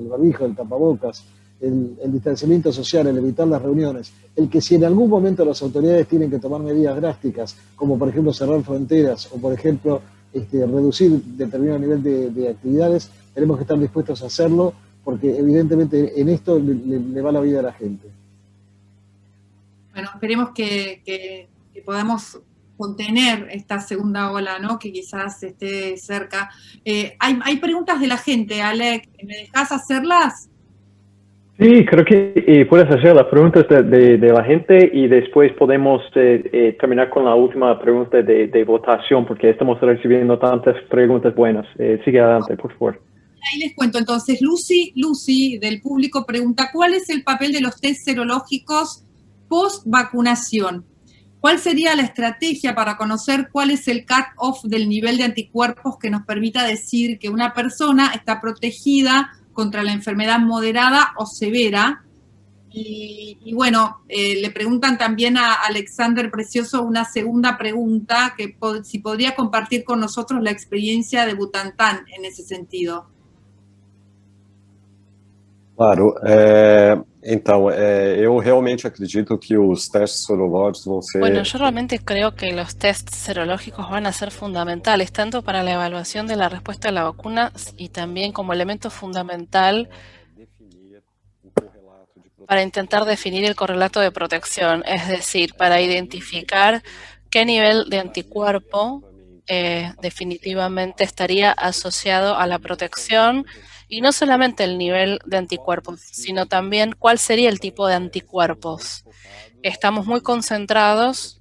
barbijo, del tapabocas, el distanciamiento social, el evitar las reuniones, el que si en algún momento las autoridades tienen que tomar medidas drásticas, como por ejemplo cerrar fronteras o por ejemplo reducir determinado nivel de actividades, tenemos que estar dispuestos a hacerlo porque evidentemente en esto le va la vida a la gente. Bueno, esperemos que podamos contener esta segunda ola, ¿no? Que quizás esté cerca. Hay preguntas de la gente, Alex, ¿me dejás hacerlas? Sí, creo que puedes hacer las preguntas de la gente y después podemos terminar con la última pregunta de votación porque estamos recibiendo tantas preguntas buenas. Sigue adelante, por favor. Ahí les cuento entonces. Lucy del público pregunta, ¿cuál es el papel de los test serológicos post-vacunación? ¿Cuál sería la estrategia para conocer cuál es el cut-off del nivel de anticuerpos que nos permita decir que una persona está protegida contra la enfermedad moderada o severa? Y bueno, le preguntan también a Alexander Precioso una segunda pregunta, que si podría compartir con nosotros la experiencia de Butantan en ese sentido. Claro, então, eu realmente acredito que os testes sorológicos vão ser... Bueno, yo realmente creo que los tests serológicos van a ser fundamentales, tanto para la evaluación de la respuesta a la vacuna y también como elemento fundamental para intentar definir el correlato de protección, es decir, para identificar qué nivel de anticuerpo definitivamente estaría asociado a la protección. Y no solamente el nivel de anticuerpos, sino también cuál sería el tipo de anticuerpos. Estamos muy concentrados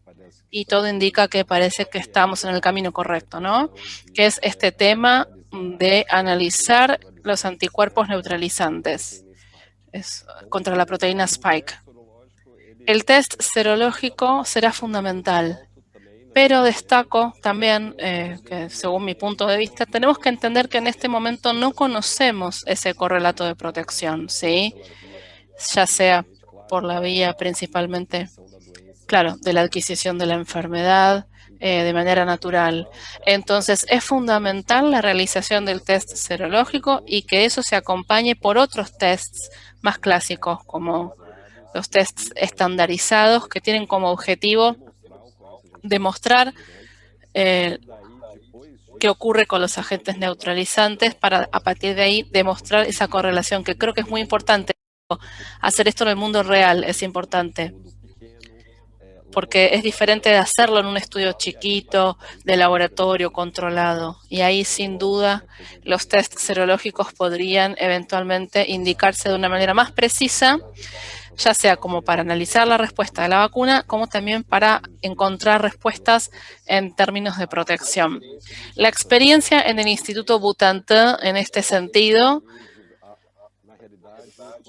y todo indica que parece que estamos en el camino correcto, ¿no? Que es este tema de analizar los anticuerpos neutralizantes contra la proteína Spike. el test serológico será fundamental. Pero destaco también que, según mi punto de vista, tenemos que entender que en este momento no conocemos ese correlato de protección, ¿sí? Ya sea por la vía principalmente, claro, de la adquisición de la enfermedad de manera natural. Entonces, es fundamental la realización del test serológico y que eso se acompañe por otros tests más clásicos, como los tests estandarizados que tienen como objetivo demostrar qué ocurre con los agentes neutralizantes para a partir de ahí demostrar esa correlación, que creo que es muy importante. Hacer esto en el mundo real es importante, porque es diferente de hacerlo en un estudio chiquito, de laboratorio, controlado. Y ahí, sin duda, los test serológicos podrían eventualmente indicarse de una manera más precisa, ya sea como para analizar la respuesta de la vacuna, como también para encontrar respuestas en términos de protección. La experiencia en el Instituto Butantan en este sentido,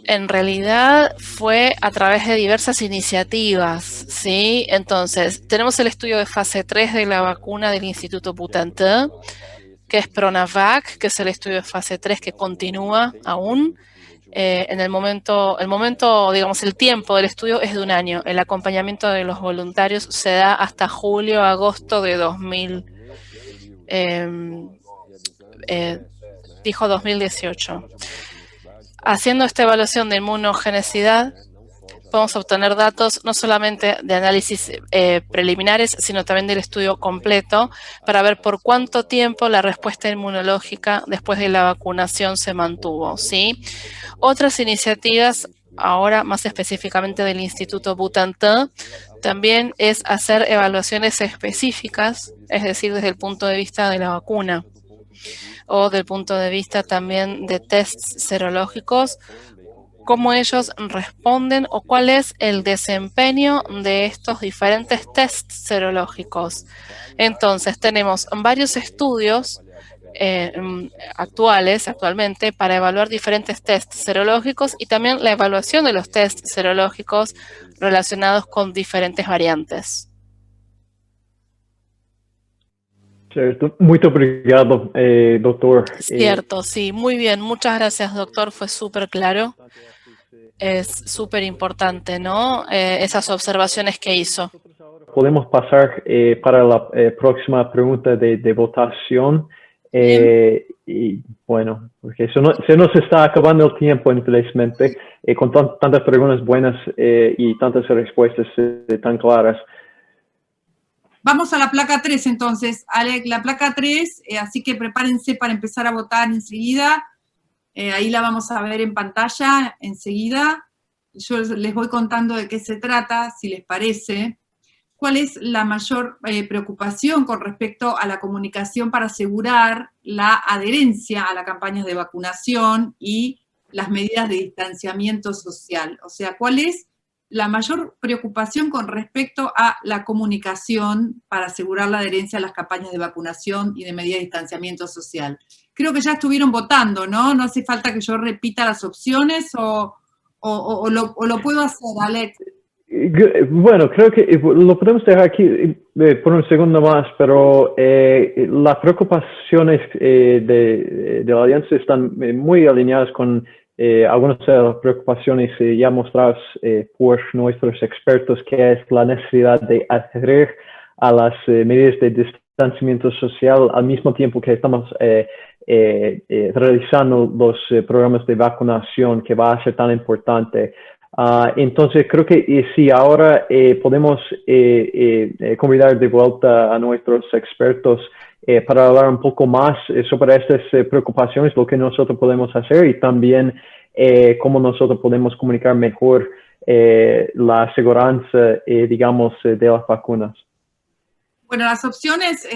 en realidad fue a través de diversas iniciativas, ¿sí? Entonces, tenemos el estudio de fase 3 de la vacuna del Instituto Butantan, que es Pronavac, que es el estudio de fase 3 que continúa aún. En el momento, digamos, el tiempo del estudio es de 1 año. El acompañamiento de los voluntarios se da hasta julio, agosto de 2018. Haciendo esta evaluación de inmunogenicidad, podemos obtener datos no solamente de análisis preliminares, sino también del estudio completo para ver por cuánto tiempo la respuesta inmunológica después de la vacunación se mantuvo, ¿sí? Otras iniciativas, ahora más específicamente del Instituto Butantan, también es hacer evaluaciones específicas, es decir, desde el punto de vista de la vacuna o del punto de vista también de tests serológicos, cómo ellos responden o cuál es el desempeño de estos diferentes tests serológicos. Entonces, tenemos varios estudios actualmente para evaluar diferentes tests serológicos y también la evaluación de los tests serológicos relacionados con diferentes variantes. Certo. Muito obrigado, doutor. Cierto, sí, muy bien. Muchas gracias, doctor. Fue súper claro. Es súper importante, ¿no? Esas observaciones que hizo. Podemos pasar para la próxima pregunta de votación. Y bueno, porque se nos está acabando el tiempo, infelizmente, con tantas preguntas buenas y tantas respuestas tan claras. Vamos a la placa 3 entonces, Alec, la placa 3, así que prepárense para empezar a votar enseguida. Ahí la vamos a ver en pantalla enseguida. Yo les voy contando de qué se trata, si les parece. ¿Cuál es la mayor preocupación con respecto a la comunicación para asegurar la adherencia a las campañas de vacunación y las medidas de distanciamiento social? O sea, ¿cuál es la mayor preocupación con respecto a la comunicación para asegurar la adherencia a las campañas de vacunación y de medidas de distanciamiento social? Creo que ya estuvieron votando, ¿no? No hace falta que yo repita las opciones o lo puedo hacer, Alex. Bueno, creo que lo podemos dejar aquí por un segundo más, pero las preocupaciones de la alianza están muy alineadas con algunas de las preocupaciones ya mostradas por nuestros expertos, que es la necesidad de adherir a las medidas de distanciamiento social al mismo tiempo que estamos realizando los programas de vacunación, que va a ser tan importante. Entonces, creo que si ahora podemos convidar de vuelta a nuestros expertos para hablar un poco más sobre estas preocupaciones, lo que nosotros podemos hacer y también cómo nosotros podemos comunicar mejor la seguridad, digamos, de las vacunas. Bueno, las opciones,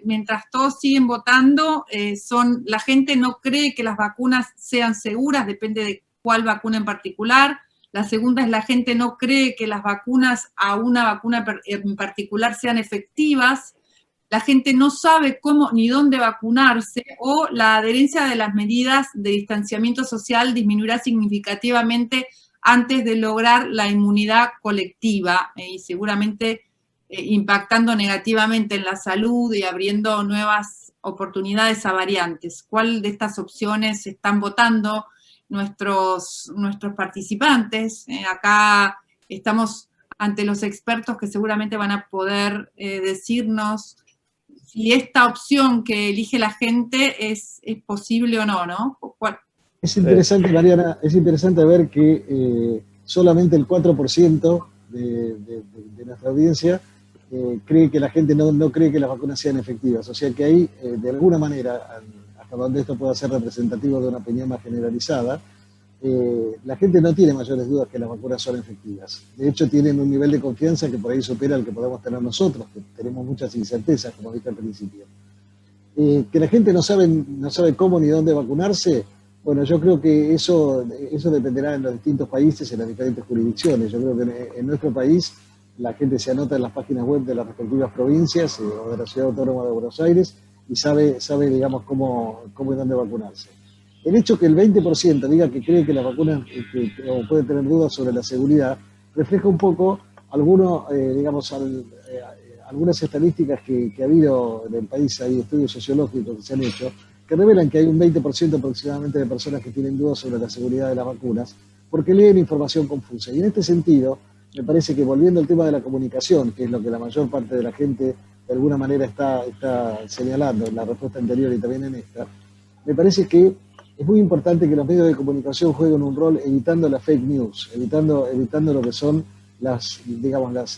mientras todos siguen votando, son: la gente no cree que las vacunas sean seguras, depende de cuál vacuna en particular. La segunda es: la gente no cree que las vacunas a una vacuna en particular sean efectivas. La gente no sabe cómo ni dónde vacunarse, o la adherencia de las medidas de distanciamiento social disminuirá significativamente antes de lograr la inmunidad colectiva y seguramente impactando negativamente en la salud y abriendo nuevas oportunidades a variantes. ¿Cuál de estas opciones están votando nuestros participantes? Acá estamos ante los expertos que seguramente van a poder decirnos si esta opción que elige la gente es posible o no, ¿no? ¿Cuál? Es interesante, Mariana, es interesante ver que solamente el 4% de nuestra audiencia cree que la gente no cree que las vacunas sean efectivas. O sea que ahí, de alguna manera, hasta donde esto pueda ser representativo de una opinión más generalizada, la gente no tiene mayores dudas que las vacunas son efectivas. De hecho, tienen un nivel de confianza que por ahí supera el que podemos tener nosotros, que tenemos muchas incertezas, como dije al principio. Que la gente no sabe cómo ni dónde vacunarse. Bueno, yo creo que eso dependerá en los distintos países, en las diferentes jurisdicciones. Yo creo que en nuestro país la gente se anota en las páginas web de las respectivas provincias o de la Ciudad Autónoma de Buenos Aires y sabe digamos, cómo y dónde vacunarse. El hecho que el 20% diga que cree que las vacunas o puede tener dudas sobre la seguridad refleja un poco algunas estadísticas que ha habido en el país. Hay estudios sociológicos que se han hecho que revelan que hay un 20% aproximadamente de personas que tienen dudas sobre la seguridad de las vacunas porque leen información confusa. Y en este sentido, me parece que volviendo al tema de la comunicación, que es lo que la mayor parte de la gente de alguna manera está señalando en la respuesta anterior y también en esta, me parece que es muy importante que los medios de comunicación jueguen un rol evitando la fake news, evitando lo que son las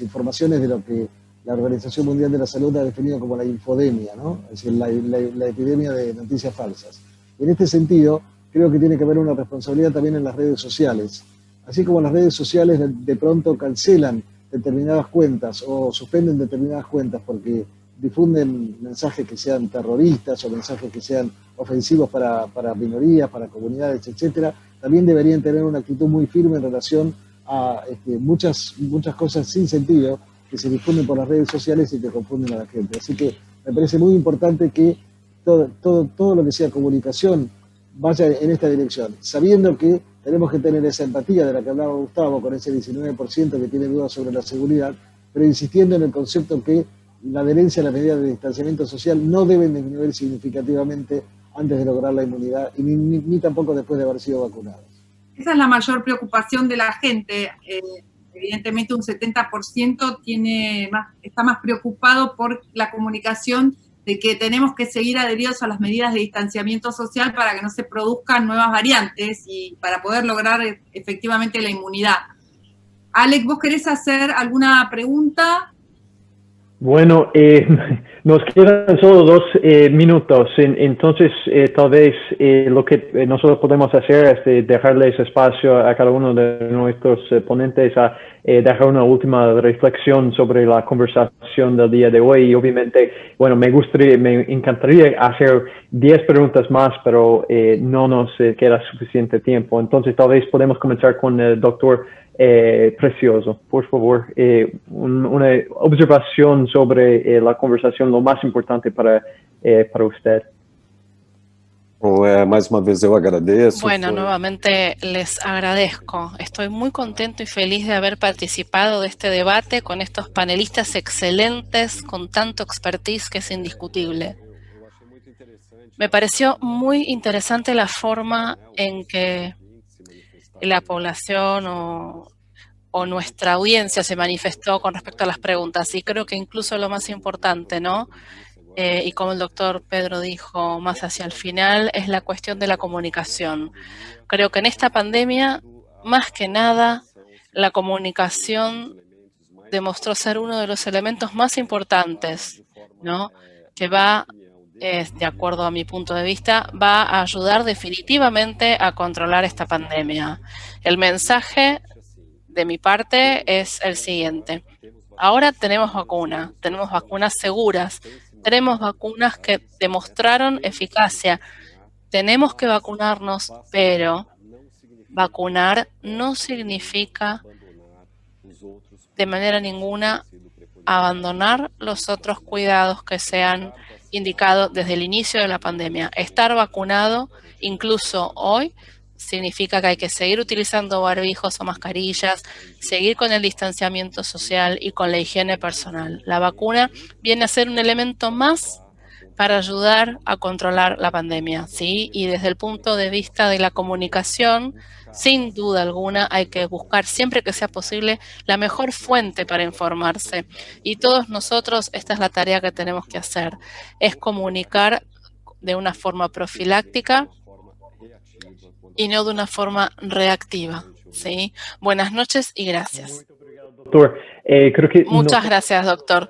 informaciones de lo que la Organización Mundial de la Salud ha definido como la infodemia, ¿no? Es decir, la epidemia de noticias falsas. En este sentido, creo que tiene que haber una responsabilidad también en las redes sociales. Así como las redes sociales de pronto cancelan determinadas cuentas o suspenden determinadas cuentas porque difunden mensajes que sean terroristas o mensajes que sean ofensivos para minorías, para comunidades, etcétera, también deberían tener una actitud muy firme en relación a muchas cosas sin sentido que se difunden por las redes sociales y que confunden a la gente. Así que me parece muy importante que todo lo que sea comunicación vaya en esta dirección, sabiendo que tenemos que tener esa empatía de la que hablaba Gustavo, con ese 19% que tiene dudas sobre la seguridad, pero insistiendo en el concepto que la adherencia a las medidas de distanciamiento social no deben disminuir significativamente antes de lograr la inmunidad y ni tampoco después de haber sido vacunados. Esa es la mayor preocupación de la gente. Evidentemente un 70% está más preocupado por la comunicación de que tenemos que seguir adheridos a las medidas de distanciamiento social para que no se produzcan nuevas variantes y para poder lograr efectivamente la inmunidad. Alex, ¿vos querés hacer alguna pregunta? Bueno, nos quedan solo 2 minutos, entonces tal vez lo que nosotros podemos hacer es dejarles espacio a cada uno de nuestros ponentes a dejar una última reflexión sobre la conversación del día de hoy. Y obviamente, bueno, me encantaría hacer 10 preguntas más, pero no nos queda suficiente tiempo. Entonces tal vez podemos comenzar con el doctor Precioso. Por favor, una observación sobre la conversación, lo más importante para usted. Mais uma vez eu agradeço. Bueno, nuevamente les agradezco. Estoy muy contento y feliz de haber participado de este debate con estos panelistas excelentes, con tanto expertise que es indiscutible. Me pareció muy interesante la forma en que la población o nuestra audiencia se manifestó con respecto a las preguntas. Y creo que incluso lo más importante, ¿no? Y como el doctor Pedro dijo más hacia el final, es la cuestión de la comunicación. Creo que en esta pandemia, más que nada, la comunicación demostró ser uno de los elementos más importantes, ¿no? Que va, de acuerdo a mi punto de vista, va a ayudar definitivamente a controlar esta pandemia. El mensaje de mi parte es el siguiente. Ahora tenemos vacunas seguras, tenemos vacunas que demostraron eficacia. Tenemos que vacunarnos, pero vacunar no significa de manera ninguna abandonar los otros cuidados que se han indicado desde el inicio de la pandemia. Estar vacunado, incluso hoy, significa que hay que seguir utilizando barbijos o mascarillas, seguir con el distanciamiento social y con la higiene personal. La vacuna viene a ser un elemento más para ayudar a controlar la pandemia, ¿sí? Y desde el punto de vista de la comunicación, sin duda alguna, hay que buscar siempre que sea posible la mejor fuente para informarse. Y todos nosotros, esta es la tarea que tenemos que hacer, es comunicar de una forma profiláctica y no de una forma reactiva, ¿sí? Buenas noches y gracias. Doctor, creo que Muchas gracias, doctor.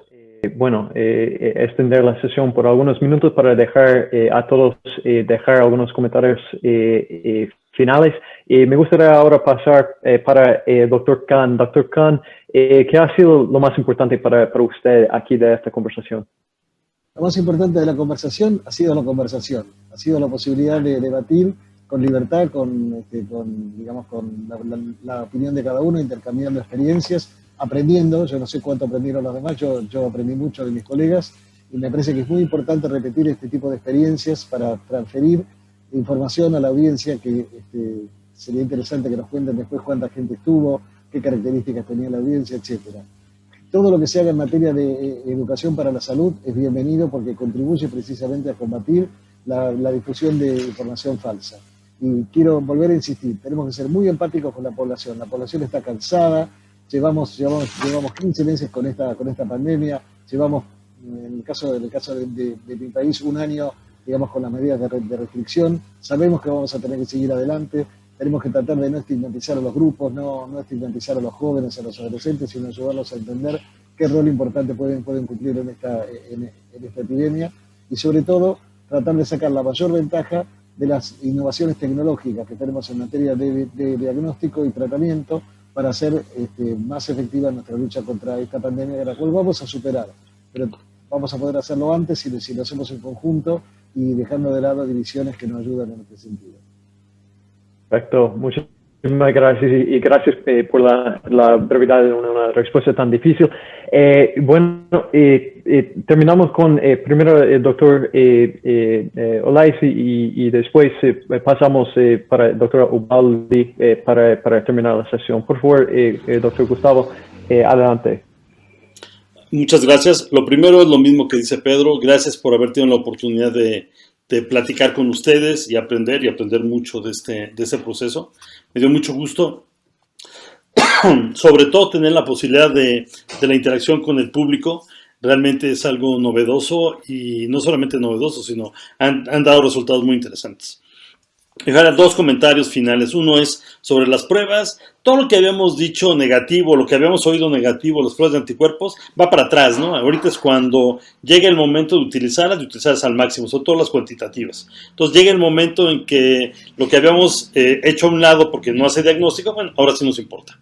Bueno, extender la sesión por algunos minutos para dejar a todos dejar algunos comentarios finales. Me gustaría ahora pasar para el doctor Khan. Doctor Khan, ¿qué ha sido lo más importante para usted aquí de esta conversación? Lo más importante de la conversación ha sido la conversación, ha sido la posibilidad de debatir con libertad, con la opinión de cada uno, intercambiando experiencias, aprendiendo. Yo no sé cuánto aprendieron los demás, yo aprendí mucho de mis colegas y me parece que es muy importante repetir este tipo de experiencias para transferir información a la audiencia, que sería interesante que nos cuenten después cuánta gente estuvo, qué características tenía la audiencia, etcétera. Todo lo que se haga en materia de educación para la salud es bienvenido porque contribuye precisamente a combatir la difusión de información falsa. Y quiero volver a insistir, tenemos que ser muy empáticos con la población está cansada, llevamos 15 meses con esta pandemia, llevamos, en el caso de mi país, un año, digamos, con las medidas de restricción, sabemos que vamos a tener que seguir adelante, tenemos que tratar de no estigmatizar a los grupos, no estigmatizar a los jóvenes, a los adolescentes, sino ayudarlos a entender qué rol importante pueden cumplir en esta epidemia, y sobre todo tratar de sacar la mayor ventaja de las innovaciones tecnológicas que tenemos en materia de diagnóstico y tratamiento para hacer más efectiva nuestra lucha contra esta pandemia, de la cual vamos a superar. Pero vamos a poder hacerlo antes si lo hacemos en conjunto y dejando de lado divisiones que nos ayudan en este sentido. Perfecto, muchísimas gracias y gracias por la brevedad de una respuesta tan difícil. Terminamos con primero el doctor Olais y después pasamos para el doctor Ubaldi para terminar la sesión. Por favor, doctor Gustavo, adelante. Muchas gracias. Lo primero es lo mismo que dice Pedro. Gracias por haber tenido la oportunidad de platicar con ustedes y aprender mucho de este proceso. Me dio mucho gusto, sobre todo tener la posibilidad de la interacción con el público. Realmente es algo novedoso y no solamente novedoso, sino han dado resultados muy interesantes. Dejar dos comentarios finales. Uno es sobre las pruebas. Todo lo que habíamos dicho negativo, lo que habíamos oído negativo, las pruebas de anticuerpos, va para atrás, ¿no? Ahorita es cuando llega el momento de utilizarlas al máximo, sobre todo las cuantitativas. Entonces llega el momento en que lo que habíamos hecho a un lado porque no hace diagnóstico, bueno, ahora sí nos importa.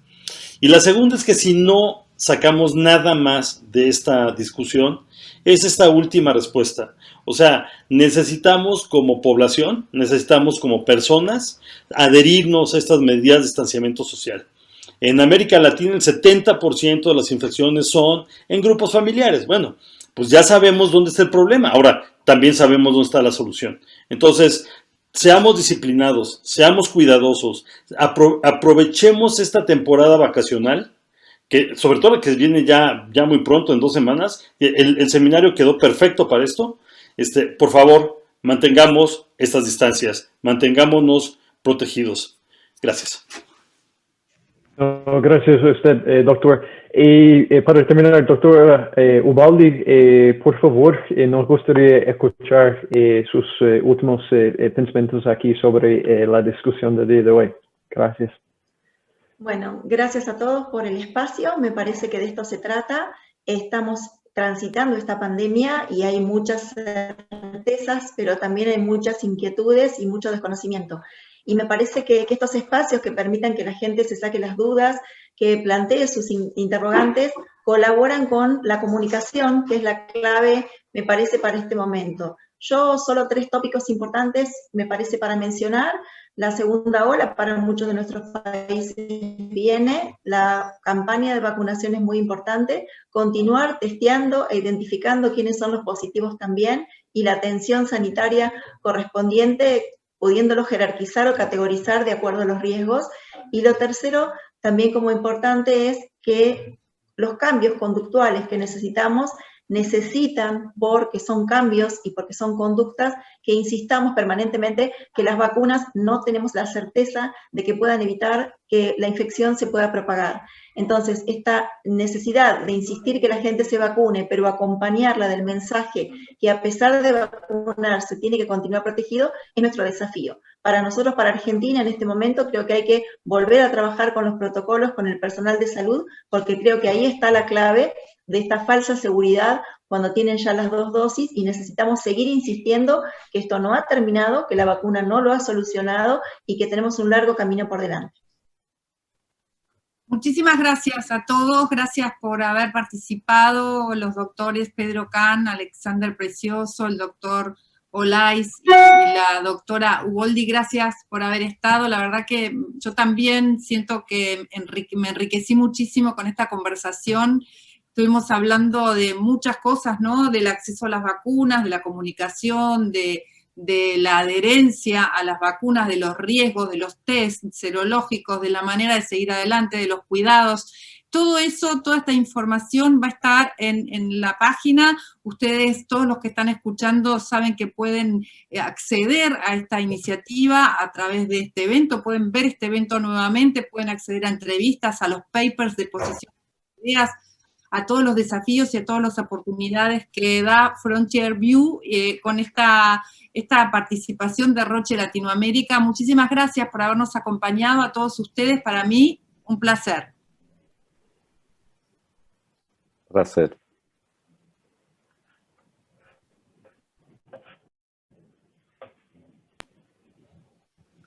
Y la segunda es que si no sacamos nada más de esta discusión, es esta última respuesta. O sea, necesitamos como población, necesitamos como personas adherirnos a estas medidas de distanciamiento social. En América Latina el 70% de las infecciones son en grupos familiares. Bueno, pues ya sabemos dónde está el problema. Ahora, también sabemos dónde está la solución. Entonces, seamos disciplinados, seamos cuidadosos, aprovechemos esta temporada vacacional, que sobre todo que viene ya muy pronto, en 2 semanas. El seminario quedó perfecto para esto. Por favor, mantengamos estas distancias, mantengámonos protegidos. Gracias. Gracias a usted, doctor. Y para terminar, doctor Ubaldi, por favor, nos gustaría escuchar sus últimos pensamientos aquí sobre la discusión del día de hoy. Gracias. Bueno, gracias a todos por el espacio. Me parece que de esto se trata. Estamos transitando esta pandemia y hay muchas certezas, pero también hay muchas inquietudes y mucho desconocimiento. Y me parece que estos espacios que permitan que la gente se saque las dudas, que plantee sus interrogantes, colaboran con la comunicación, que es la clave, me parece, para este momento. Yo solo 3 tópicos importantes, me parece, para mencionar. La segunda ola para muchos de nuestros países viene, la campaña de vacunación es muy importante, continuar testeando e identificando quiénes son los positivos también, y la atención sanitaria correspondiente pudiéndolo jerarquizar o categorizar de acuerdo a los riesgos. Y lo tercero, también como importante, es que los cambios conductuales que necesitan, porque son cambios y porque son conductas, que insistamos permanentemente que las vacunas no tenemos la certeza de que puedan evitar que la infección se pueda propagar. Entonces, esta necesidad de insistir que la gente se vacune, pero acompañarla del mensaje que a pesar de vacunarse tiene que continuar protegido, es nuestro desafío. Para nosotros, para Argentina, en este momento, creo que hay que volver a trabajar con los protocolos, con el personal de salud, porque creo que ahí está la clave de esta falsa seguridad cuando tienen ya las 2 dosis, y necesitamos seguir insistiendo que esto no ha terminado, que la vacuna no lo ha solucionado y que tenemos un largo camino por delante. Muchísimas gracias a todos, gracias por haber participado, los doctores Pedro Can, Alexander Precioso, el doctor Olais y la doctora Uboldi, gracias por haber estado. La verdad que yo también siento que me enriquecí muchísimo con esta conversación. Estuvimos hablando de muchas cosas, ¿no? Del acceso a las vacunas, de la comunicación, de la adherencia a las vacunas, de los riesgos, de los test serológicos, de la manera de seguir adelante, de los cuidados. Todo eso, toda esta información va a estar en la página. Ustedes, todos los que están escuchando, saben que pueden acceder a esta iniciativa a través de este evento, pueden ver este evento nuevamente, pueden acceder a entrevistas, a los papers de posición de ideas, a todos los desafíos y a todas las oportunidades que da Frontier View con esta participación de Roche Latinoamérica. Muchísimas gracias por habernos acompañado a todos ustedes. Para mí, un placer. Placer.